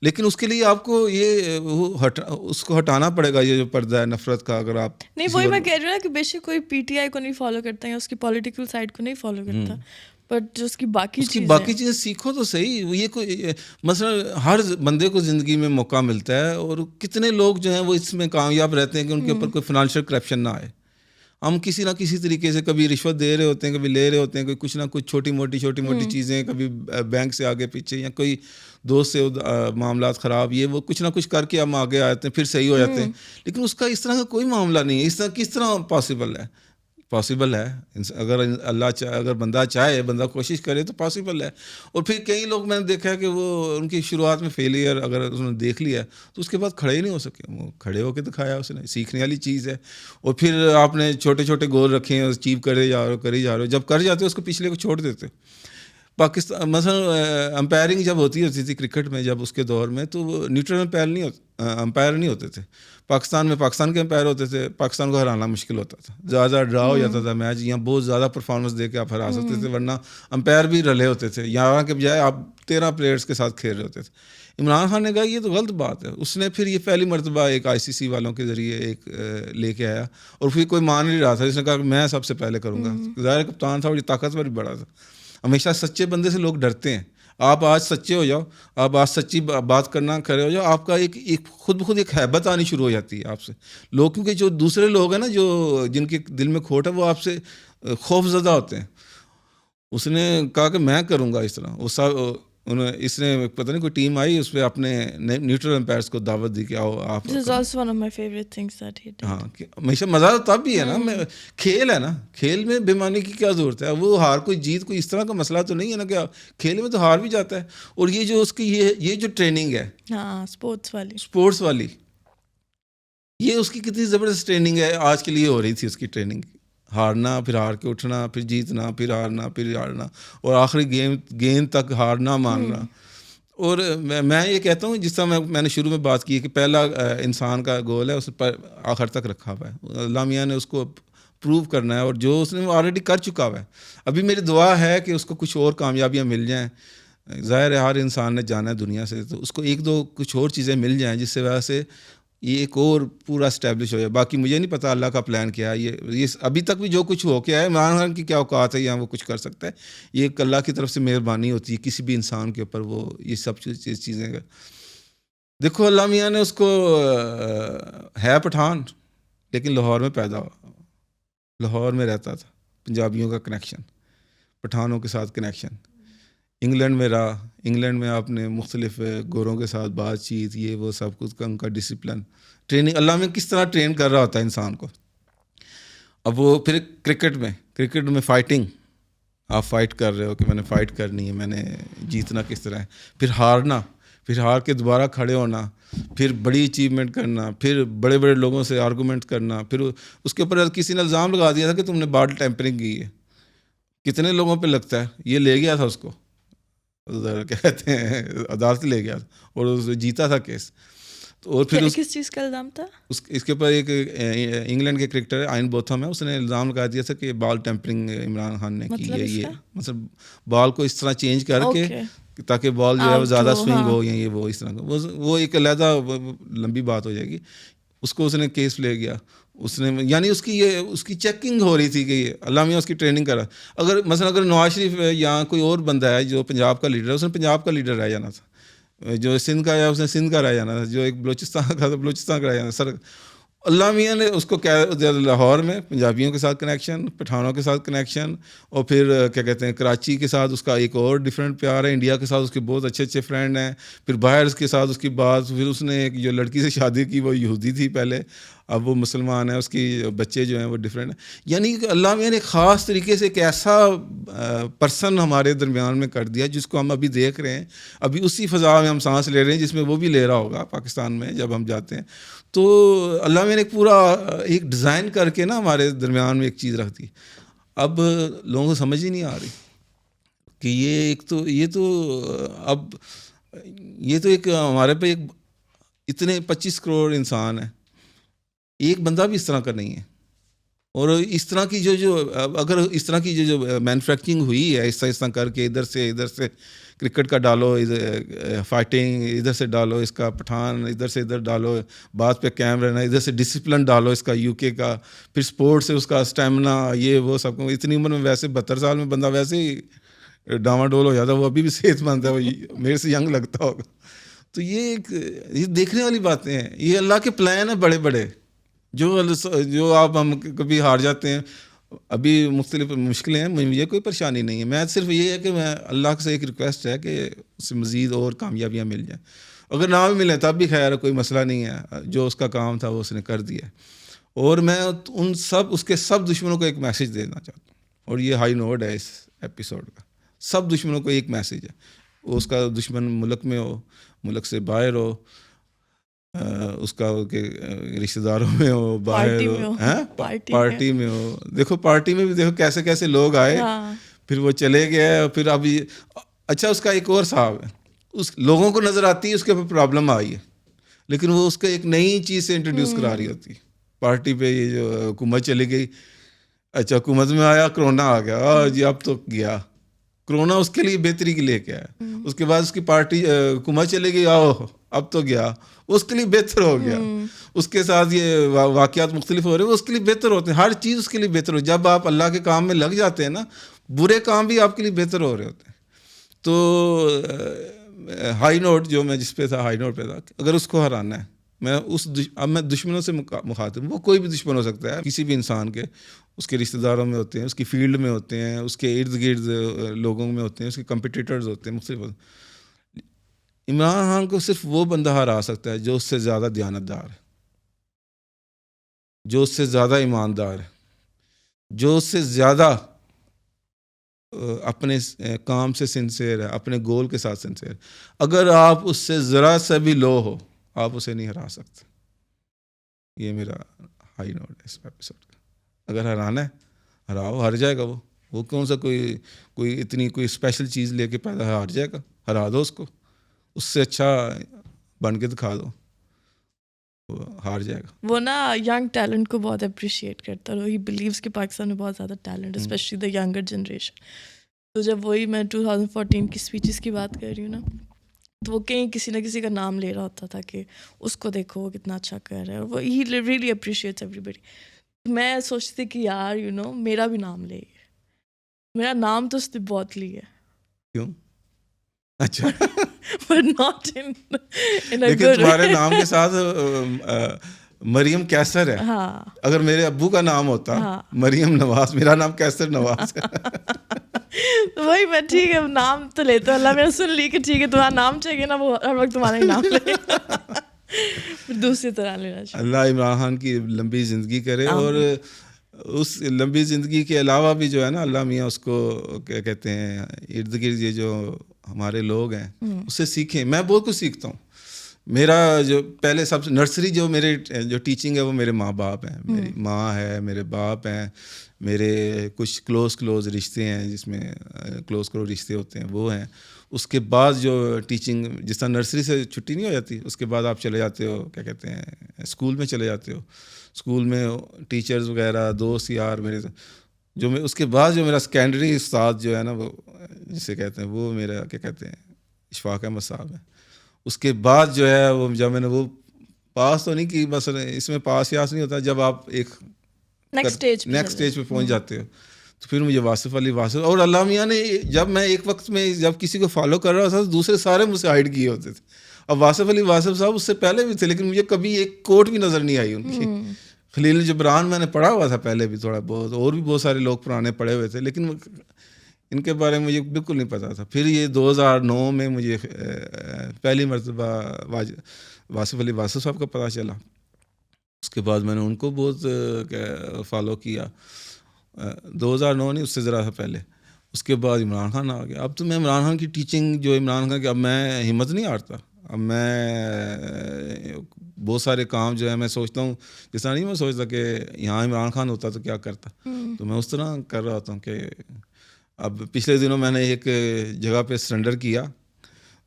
लेकिन उसके लिए आपको ये उसको हटाना पड़ेगा, ये जो पर्दा है नफरत का। अगर आप नहीं, वही मैं कह रही हूँ ना कि बेशक कोई पीटीआई को नहीं फॉलो करता है, उसकी पॉलिटिकल साइड को नहीं फॉलो करता, बट जो उसकी बाकी चीज़ें सीखो तो सही। ये कोई मसलन हर बंदे को ज़िंदगी में मौका मिलता है, और कितने लोग जो हैं वो इसमें कामयाब रहते हैं कि उनके ऊपर कोई फाइनेंशियल करप्शन ना आए। हम किसी ना किसी तरीके से कभी रिश्वत दे रहे होते हैं, कभी ले रहे होते हैं, कोई कुछ ना कुछ छोटी मोटी चीज़ें, कभी बैंक से आगे पीछे या कोई दोस्त से मामलात ख़राब, ये वो कुछ ना कुछ करके हम आगे आते हैं, फिर सही हो जाते हैं। लेकिन उसका इस तरह का कोई मामला नहीं है। इस तरह किस तरह पॉसिबल है? अगर अल्लाह चाहे, अगर बंदा चाहे, बंदा कोशिश करे तो पॉसिबल है। और फिर कई लोग मैंने देखा है कि वो उनकी शुरुआत में फेलियर अगर उन्होंने देख लिया तो उसके बाद खड़े ही नहीं हो सके, वो खड़े होकर दिखाया उसने, सीखने वाली चीज़ है। और फिर आपने छोटे छोटे गोल रखे हैं, अचीव करे जा रहे हो, जब कर जाते हो उसको पिछले को छोड़ देते। पाकिस्तान मसलन अंपायरिंग जब होती थी क्रिकेट में, जब उसके दौर में, तो न्यूट्रल अंपायर नहीं होता, अंपायर नहीं होते थे। पाकिस्तान में पाकिस्तान के अंपायर होते थे, पाकिस्तान को हराना मुश्किल होता था, ज़्यादा ड्रा हो जाता था मैच, यहाँ बहुत ज़्यादा परफॉर्मेंस दे के आप हरा सकते थे, वरना अंपायर भी रले होते थे, यहाँ के बजाय आप 13 प्लेयर्स के साथ खेल रहे होते थे। इमरान खान ने कहा ये तो गलत बात है, उसने फिर ये पहली मरतबा एक ICC वालों के ज़रिए एक लेके आया, और फिर कोई मान नहीं रहा था, जिसने कहा मैं सबसे पहले करूँगा। ज़ाहिर कप्तान था और ये ताकतवर भी बड़ा था। हमेशा सच्चे बंदे से लोग डरते हैं। आप आज सच्चे हो जाओ, आप आज सच्ची बात करना खड़े हो जाओ, आपका एक खुद ब खुद एक हैबत आनी शुरू हो जाती है आपसे लोग, क्योंकि जो दूसरे लोग हैं ना, जो जिनके दिल में खोट है, वो आपसे खौफजदा होते हैं। उसने कहा कि मैं करूँगा इस तरह, वो सब इसने पता नहीं कोई टीम आई, उस पर अपने न्यूट्रल एम्पायर्स को दावत दी कि आओ आप। This is also one of my favorite things that he did. हाँ, हमेशा मज़ा तो तब भी है ना, खेल है ना, खेल में बेईमानी की क्या ज़रूरत है। वो हार कोई जीत कोई इस तरह का मसला तो नहीं है ना, कि खेल में तो हार भी जाता है। और ये जो उसकी ये जो ट्रेनिंग है, हाँ, स्पोर्ट्स वाली, ये उसकी कितनी ज़बरदस्त ट्रेनिंग है। आज के लिए हो रही थी उसकी ट्रेनिंग, हारना, फिर हार के उठना, फिर जीतना, फिर हारना, फिर हारना, और आखिरी गेंद तक हारना मानना। और मैं ये कहता हूँ, जिस तरह मैंने शुरू में बात की कि पहला इंसान का गोल है, उस पर आखिर तक रखा हुआ है। अल्लाह मियां ने उसको प्रूव करना है, और जो उसने ऑलरेडी कर चुका हुआ है। अभी मेरी दुआ है कि उसको कुछ और कामयाबियाँ मिल जाएँ। ज़ाहिर है हर इंसान ने जाना है दुनिया से, तो उसको एक दो कुछ और चीज़ें मिल जाएँ, जिससे वजह से ये एक और पूरा इस्टेब्लिश हो जाए। बाकी मुझे नहीं पता अल्लाह का प्लान क्या है। ये अभी तक भी जो कुछ हो के आया, इमरान खान की क्या औकात है या वो कुछ कर सकता है, ये एक अल्लाह की तरफ से मेहरबानी होती है किसी भी इंसान के ऊपर। वो ये सब चीज़ें देखो, अल्लाह मियाँ ने उसको है पठान, लेकिन लाहौर में पैदा हुआ, लाहौर में रहता था, पंजाबियों का कनेक्शन, पठानों के साथ कनेक्शन, इंग्लैंड में रहा, इंग्लैंड में आपने मुख्तलिफ गोरों के साथ बातचीत, ये वो सब कुछ का उनका डिसिप्लिन, ट्रेनिंग, अल्लाह में किस तरह ट्रेन कर रहा होता है इंसान को। अब वो फिर क्रिकेट में फ़ाइटिंग, आप फाइट कर रहे हो कि मैंने फ़ाइट करनी है, मैंने जीतना किस तरह है, फिर हारना, फिर हार के दोबारा खड़े होना, फिर बड़ी अचीवमेंट करना, फिर बड़े बड़े लोगों से आर्गूमेंट करना, फिर उसके ऊपर किसी ने इल्ज़ाम लगा दिया था कि तुमने बॉटल टैंपरिंग की है। कितने लोगों पे लगता है, ये ले गया था उसको, क्या कहते हैं, अदालत ले गया था, और उस जीता था केस। तो और फिर किस चीज़ का इल्ज़ाम था? इसके ऊपर एक इंग्लैंड के क्रिकेटर है आयन बोथम है, उसने इल्ज़ाम लगा दिया था कि बॉल टैंपरिंग इमरान खान ने की है। ये मतलब बॉल को इस तरह चेंज करके ताकि बॉल जो है वो ज़्यादा स्विंग हो, या ये वो इस तरह का, वो एक अलहदा लंबी बात हो जाएगी। उसको उसने केस ले गया, उसने यानी उसकी चेकिंग हो रही थी कि अल्लाह मियां उसकी ट्रेनिंग करा। अगर नवाज शरीफ या कोई और बंदा है जो पंजाब का लीडर है, उसने पंजाब का लीडर रह जाना था, जो सिंध का है उसने सिंध का रह जाना था, जो एक बलोचिस्तान का था बलोचिस्तान का रह जाना। सर अल्लाह मियां ने उसको क्या, लाहौर में पंजाबियों के साथ कनेक्शन, पठानों के साथ कनेक्शन, और फिर क्या कहते हैं कराची के साथ उसका एक और डिफरेंट प्यार है, इंडिया के साथ उसके बहुत अच्छे अच्छे फ्रेंड हैं, फिर बाहर के साथ उसकी बात, फिर उसने एक जो लड़की से शादी की वो यहूदी थी पहले, अब वो मुसलमान है, उसकी बच्चे जो हैं वो डिफरेंट हैं। यानी कि अल्लाह मियां ने ख़ास तरीके से एक ऐसा पर्सन हमारे दरमियान में कर दिया जिसको हम अभी देख रहे हैं, अभी उसी फ़ज़ा में हम सांस ले रहे हैं जिसमें वो भी ले रहा होगा पाकिस्तान में जब हम जाते हैं। तो अल्लाह मियां ने पूरा एक डिज़ाइन करके ना हमारे दरमियान में एक चीज़ रख दी। अब लोगों को समझ ही नहीं आ रही कि ये तो एक हमारे पे एक इतने 25 करोड़ इंसान है, एक बंदा भी इस तरह का नहीं है। और इस तरह की जो अगर इस तरह की जो मैन्युफैक्चरिंग हुई है इस तरह करके, इधर से क्रिकेट का डालो, फाइटिंग इधर से डालो, इसका पठान इधर से इधर डालो, बात पे कैम रहना, इधर से डिसिप्लिन डालो इसका यूके का, फिर स्पोर्ट्स से उसका स्टेमिना, ये वो सब। इतनी उम्र में वैसे 72 साल में बंदा वैसे ही डामाडोल हो जाता है, वो अभी भी सेहतमंद है, वो मेरे से यंग लगता होगा। तो ये देखने वाली बातें हैं, ये अल्लाह के प्लान है बड़े बड़े, जो हम कभी हार जाते हैं। अभी मुख्तलिफ मुश्किलें हैं, मुझे कोई परेशानी नहीं है, मैं सिर्फ ये है कि मैं अल्लाह से एक रिक्वेस्ट है कि उससे मज़ीद और कामयाबियाँ मिल जाएँ। अगर ना भी मिले तब भी खैर कोई मसला नहीं है, जो उसका काम था वो उसने कर दिया। और मैं उसके सब दुश्मनों को एक मैसेज देना चाहता हूँ, और ये हाई नोट है इस एपिसोड का। सब दुश्मनों को एक मैसेज है, उसका दुश्मन मुल्क में हो, मुल्क से बाहर हो, उसका रिश्तेदारों में हो, बाहर हो, पार्टी में हो। देखो पार्टी में भी देखो कैसे कैसे लोग आए, फिर वो चले गए, फिर अभी अच्छा उसका एक और साहब है, उस लोगों को नज़र आती है उसके ऊपर प्रॉब्लम आई है, लेकिन वो उसको एक नई चीज़ से इंट्रोड्यूस करा रही होती। पार्टी पे ये जो हुकूमत चली गई, अच्छा हुकूमत में आया, कोरोना आ गया, जी अब तो गया, कोरोना उसके लिए बेहतरी के लेके आया। उसके बाद उसकी पार्टी हुकूमत चली गई, आओ अब तो गया, उसके लिए बेहतर हो गया। उसके साथ ये वाक़यात मुख्तलिफ हो रहे हैं, उसके लिए बेहतर होते हैं, हर चीज़ उसके लिए बेहतर हो। जब आप अल्लाह के काम में लग जाते हैं ना, बुरे काम भी आपके लिए बेहतर हो रहे होते हैं। तो हाई नोट जो मैं जिस पे था, हाई नोट पे था, अगर उसको हराना है, अब मैं दुश्मनों से मुखातिब, वो कोई भी दुश्मन हो सकता है किसी भी इंसान के, उसके रिश्तेदारों में होते हैं, उसकी फील्ड में होते हैं, उसके इर्द गिर्द लोगों में होते हैं, उसके कंपिटिटर्स होते हैं मुख्तलिफ। इमरान खान को सिर्फ वो बंदा हरा सकता है जो उससे ज़्यादा दयानतदार है, जो उससे ज़्यादा ईमानदार है, जो उससे ज़्यादा अपने काम से सिंसियर है, अपने गोल के साथ सिंसियर। अगर आप उससे ज़रा सा भी लो हो, आप उसे नहीं हरा सकते। ये मेरा हाई नोट है इस एपिसोड का। अगर हराना है, हराओ, हार जाएगा वो कौन सा कोई इतनी कोई स्पेशल चीज़ लेके पैदा हार जाएगा, हरा दो उसको, उससे अच्छा बन के दिखा दो, वो हार जाएगा। वो ना यंग टैलेंट को बहुत अप्रिशिएट करता है, ही बिलीव्स कि पाकिस्तान में बहुत ज़्यादा टैलेंट है, स्पेशली द यंगर जनरेशन। तो जब वही मैं 2014 की स्पीचेस की बात कर रही हूँ ना, तो वो कहीं किसी ना किसी का नाम ले रहा होता था कि उसको देखो वो कितना अच्छा कर रहा है, और वो ही रियली अप्रिशिएट्स एवरीबडी। मैं सोचती थी कि यार मेरा भी नाम ले, मेरा नाम तो उसने बहुत लिया है। क्यों? अच्छा But not in a लेकिन good तुम्हारे way. नाम के साथ मरियम कैसर है। हाँ अगर मेरे अब्बू का नाम होता हाँ मरियम नवाज, मेरा नाम कैसर नवाज है। तो वही मैं ठीक है नाम तो लेते हो, अल्लाह मेरा सुन ली कि ठीक है तुम्हारा नाम चाहिए ना, वो हर वक्त तुम्हारा ही नाम ले फिर दूसरी तरह लेना चाहिए। अल्लाह इमरान खान की लंबी ज़िंदगी करे, और उस लंबी ज़िंदगी के अलावा भी जो है ना, अल्लाह मियाँ उसको क्या कहते हैं, इर्द गिर्द ये जो हमारे लोग हैं उससे सीखें। मैं बहुत कुछ सीखता हूँ। मेरा जो पहले सबसे नर्सरी जो मेरे जो टीचिंग है वो मेरे माँ बाप हैं, मेरी माँ है, मेरे बाप हैं, मेरे कुछ क्लोज़ रिश्ते हैं जिसमें क्लोज़ रिश्ते होते हैं वो हैं। उसके बाद जो टीचिंग, जिस तरह नर्सरी से छुट्टी नहीं हो जाती, उसके बाद आप चले जाते हो क्या कहते हैं स्कूल में चले जाते हो, स्कूल में टीचर्स वगैरह दोस्त यार मेरे जो मैं, उसके बाद जो मेरा सेकेंडरी उस्ताद जो है ना, वो जिसे कहते हैं वो मेरा क्या कहते हैं इशफाक अहमद साहब है। उसके बाद जो है वो जब मैंने वो पास तो नहीं की, बस इसमें पास यास नहीं होता, जब आप एक नेक्स्ट स्टेज पे पहुंच जाते हो, तो फिर मुझे वासिफ और अल्लाह मियाँ ने, जब मैं एक वक्त में जब किसी को फॉलो कर रहा था तो दूसरे सारे मुझसे हाइड किए होते थे। अब वासिफ साहब उससे पहले भी थे, लेकिन मुझे कभी एक कोट भी नज़र नहीं आई उनकी। खलील जबरान मैंने पढ़ा हुआ था पहले भी थोड़ा बहुत, और भी बहुत सारे लोग पुराने पढ़े हुए थे, लेकिन इनके बारे में मुझे बिल्कुल नहीं पता था। फिर ये 2009 में मुझे पहली मरतबा वासिफ साहब का पता चला। उसके बाद मैंने उनको बहुत फॉलो किया। 2009 नहीं, उससे ज़रा सा पहले। उसके बाद इमरान खान आ गया। अब तो मैं इमरान खान की टीचिंग जो इमरान खान की, अब मैं हिम्मत नहीं हारता। अब मैं बहुत सारे काम जो है मैं सोचता हूँ, जिस तरह नहीं मैं सोचता कि यहाँ इमरान खान होता तो क्या करता, तो मैं उस तरह कर रहा होता हूँ कि अब पिछले दिनों मैंने एक जगह पे सरेंडर किया।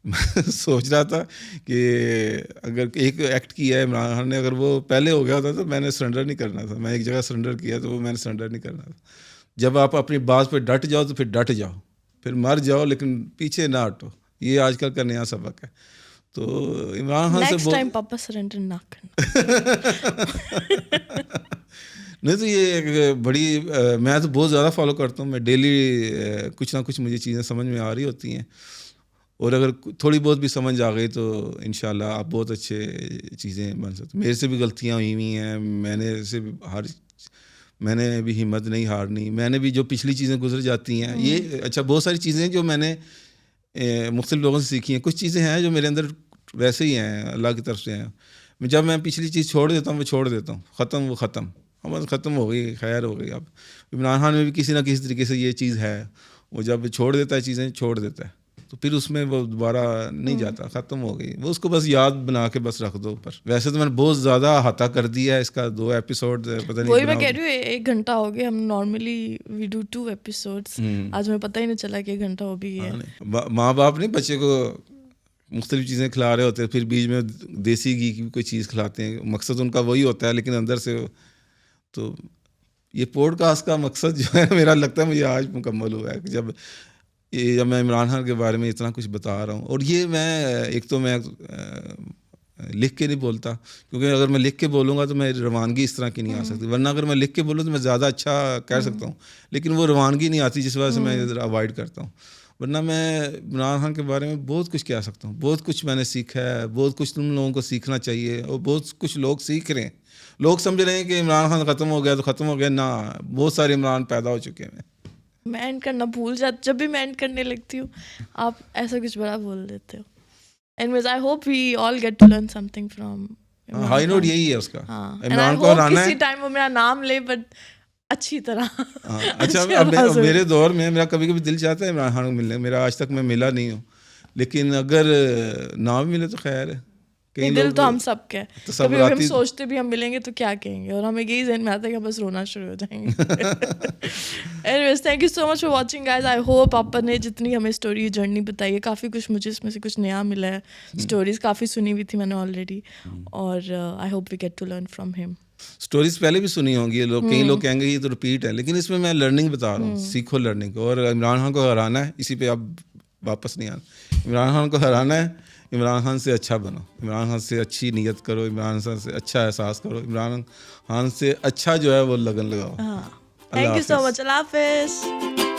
मैं सोच रहा था कि अगर एक एक्ट किया है इमरान खान ने, अगर वो पहले हो गया होता तो मैंने सरेंडर नहीं करना था। मैं एक जगह सरेंडर किया तो वो मैंने सरेंडर नहीं करना था। जब आप अपनी बात पे डट जाओ तो फिर डट जाओ, फिर मर जाओ लेकिन पीछे ना हटो। ये आजकल का नया सबक है। तो इमरान खान से नेक्स्ट टाइम पापा सरेंडर ना करना। नहीं तो ये एक बड़ी मैं तो बहुत ज़्यादा फॉलो करता हूँ। मैं डेली कुछ ना कुछ मुझे चीज़ें समझ में आ रही होती हैं, और अगर थोड़ी बहुत भी समझ आ गई तो इंशाल्लाह आप बहुत अच्छे चीज़ें बन सकते। मेरे से भी गलतियाँ हुई हैं, मैंने भी हिम्मत नहीं हारनी। मैंने भी जो पिछली चीज़ें गुजर जाती हैं, ये अच्छा बहुत सारी चीज़ें जो मैंने मुख्तलिफ लोगों से सीखी हैं। कुछ चीज़ें हैं जो मेरे अंदर वैसे ही हैं, अल्लाह की तरफ से हैं। जब मैं पिछली चीज़ छोड़ देता हूँ, वो छोड़ देता हूँ, ख़त्म, वो ख़त्म, हम ख़त्म हो गई, खैर हो गई। अब इमरान खान में भी किसी ना किसी तरीके से ये चीज़ है, वो जब छोड़ देता है चीज़ें छोड़ देता है, तो फिर उसमें वो दोबारा नहीं जाता, ख़त्म हो गई वो। उसको बस याद बना के बस रख दो ऊपर। वैसे तो मैंने बहुत ज़्यादा अहाता कर दिया है इसका, 2 एपिसोड पता नहीं, वही मैं कह रही हूँ 1 घंटा हो गया। हम नॉर्मली वी डू 2 एपिसोड्स, आज हमें पता ही नहीं चला कि 1 घंटा हो भी गया। माँ बाप नहीं बच्चे को मुख्तलिफ़ चीज़ें खिला रहे होते हैं, फिर बीच में देसी घी की कोई चीज़ खिलाते हैं, मकसद उनका वही होता है, लेकिन अंदर से तो ये पॉडकास्ट का मकसद जो है मेरा लगता है मुझे आज मुकम्मल हुआ है कि जब मैं इमरान खान के बारे में इतना कुछ बता रहा हूँ। और ये मैं एक तो मैं लिख के नहीं बोलता, क्योंकि अगर मैं लिख के बोलूँगा तो मैं रवानगी इस तरह की नहीं आ सकती, वरना अगर मैं लिख के बोलूँ तो मैं ज़्यादा अच्छा कह सकता हूँ, लेकिन वो रवानगी नहीं आती, जिस वजह से मैं इधर अवॉइड करता हूँ। वरना मैं इमरान खान के बारे में बहुत कुछ कह सकता हूँ, बहुत कुछ मैंने सीखा है, बहुत कुछ तुम लोगों को सीखना चाहिए, और बहुत कुछ लोग सीख रहे हैं। लोग समझ रहे हैं कि इमरान खान ख़त्म हो गया तो ख़त्म हो गया, ना, बहुत सारे इमरान पैदा हो चुके हैं। मैं एंड करना भूल जाती, जब भी मैं एंड करने लगती हूँ आप ऐसा कुछ बड़ा बोल देते हो। Anyways, I hope we all get to learn something from Imran high note Khan. यही है उसका। हाँ, इमरान and को I hope हराना किसी है। टाइम वो मेरा नाम ले, बट अच्छी तरह। अच्छा, अच्छी अब आवाज़ में। मेरे दौर में मेरा कभी कभी दिल चाहता है इमरान खान को मिलने, मेरा आज तक मैं मिला नहीं हूँ, लेकिन अगर ना भी मिले तो खैर है। नहीं, दिल तो हम सब के। तो सब कभी कभी हम राती सोचते भी हम मिलेंगे तो क्या कहेंगे, और हमें यही ज़हन में आता है कि हम बस रोना शुरू हो जाएंगे। Anyways, thank you so much for watching guys. I hope आपने जितनी हमें स्टोरी जर्नी बताई है, काफ़ी कुछ मुझे इसमें से कुछ नया मिला है। स्टोरीज काफ़ी सुनी हुई थी मैंने ऑलरेडी, और I hope we get to learn from him. Stories पहले भी सुनी होंगी, लोग कई लोग कहेंगे ये तो रिपीट है, लेकिन इसमें मैं लर्निंग बता रहा हूँ, सीखो लर्निंग। और इमरान खान को हराना है, इसी पे अब वापस नहीं आना। इमरान खान को हराना है, इमरान खान से अच्छा बनो, इमरान खान से अच्छी नीयत करो, इमरान खान से अच्छा एहसास करो, इमरान खान से अच्छा जो है वो लगन लगाओ। Thank you so much. अल्लाह हाफिज़।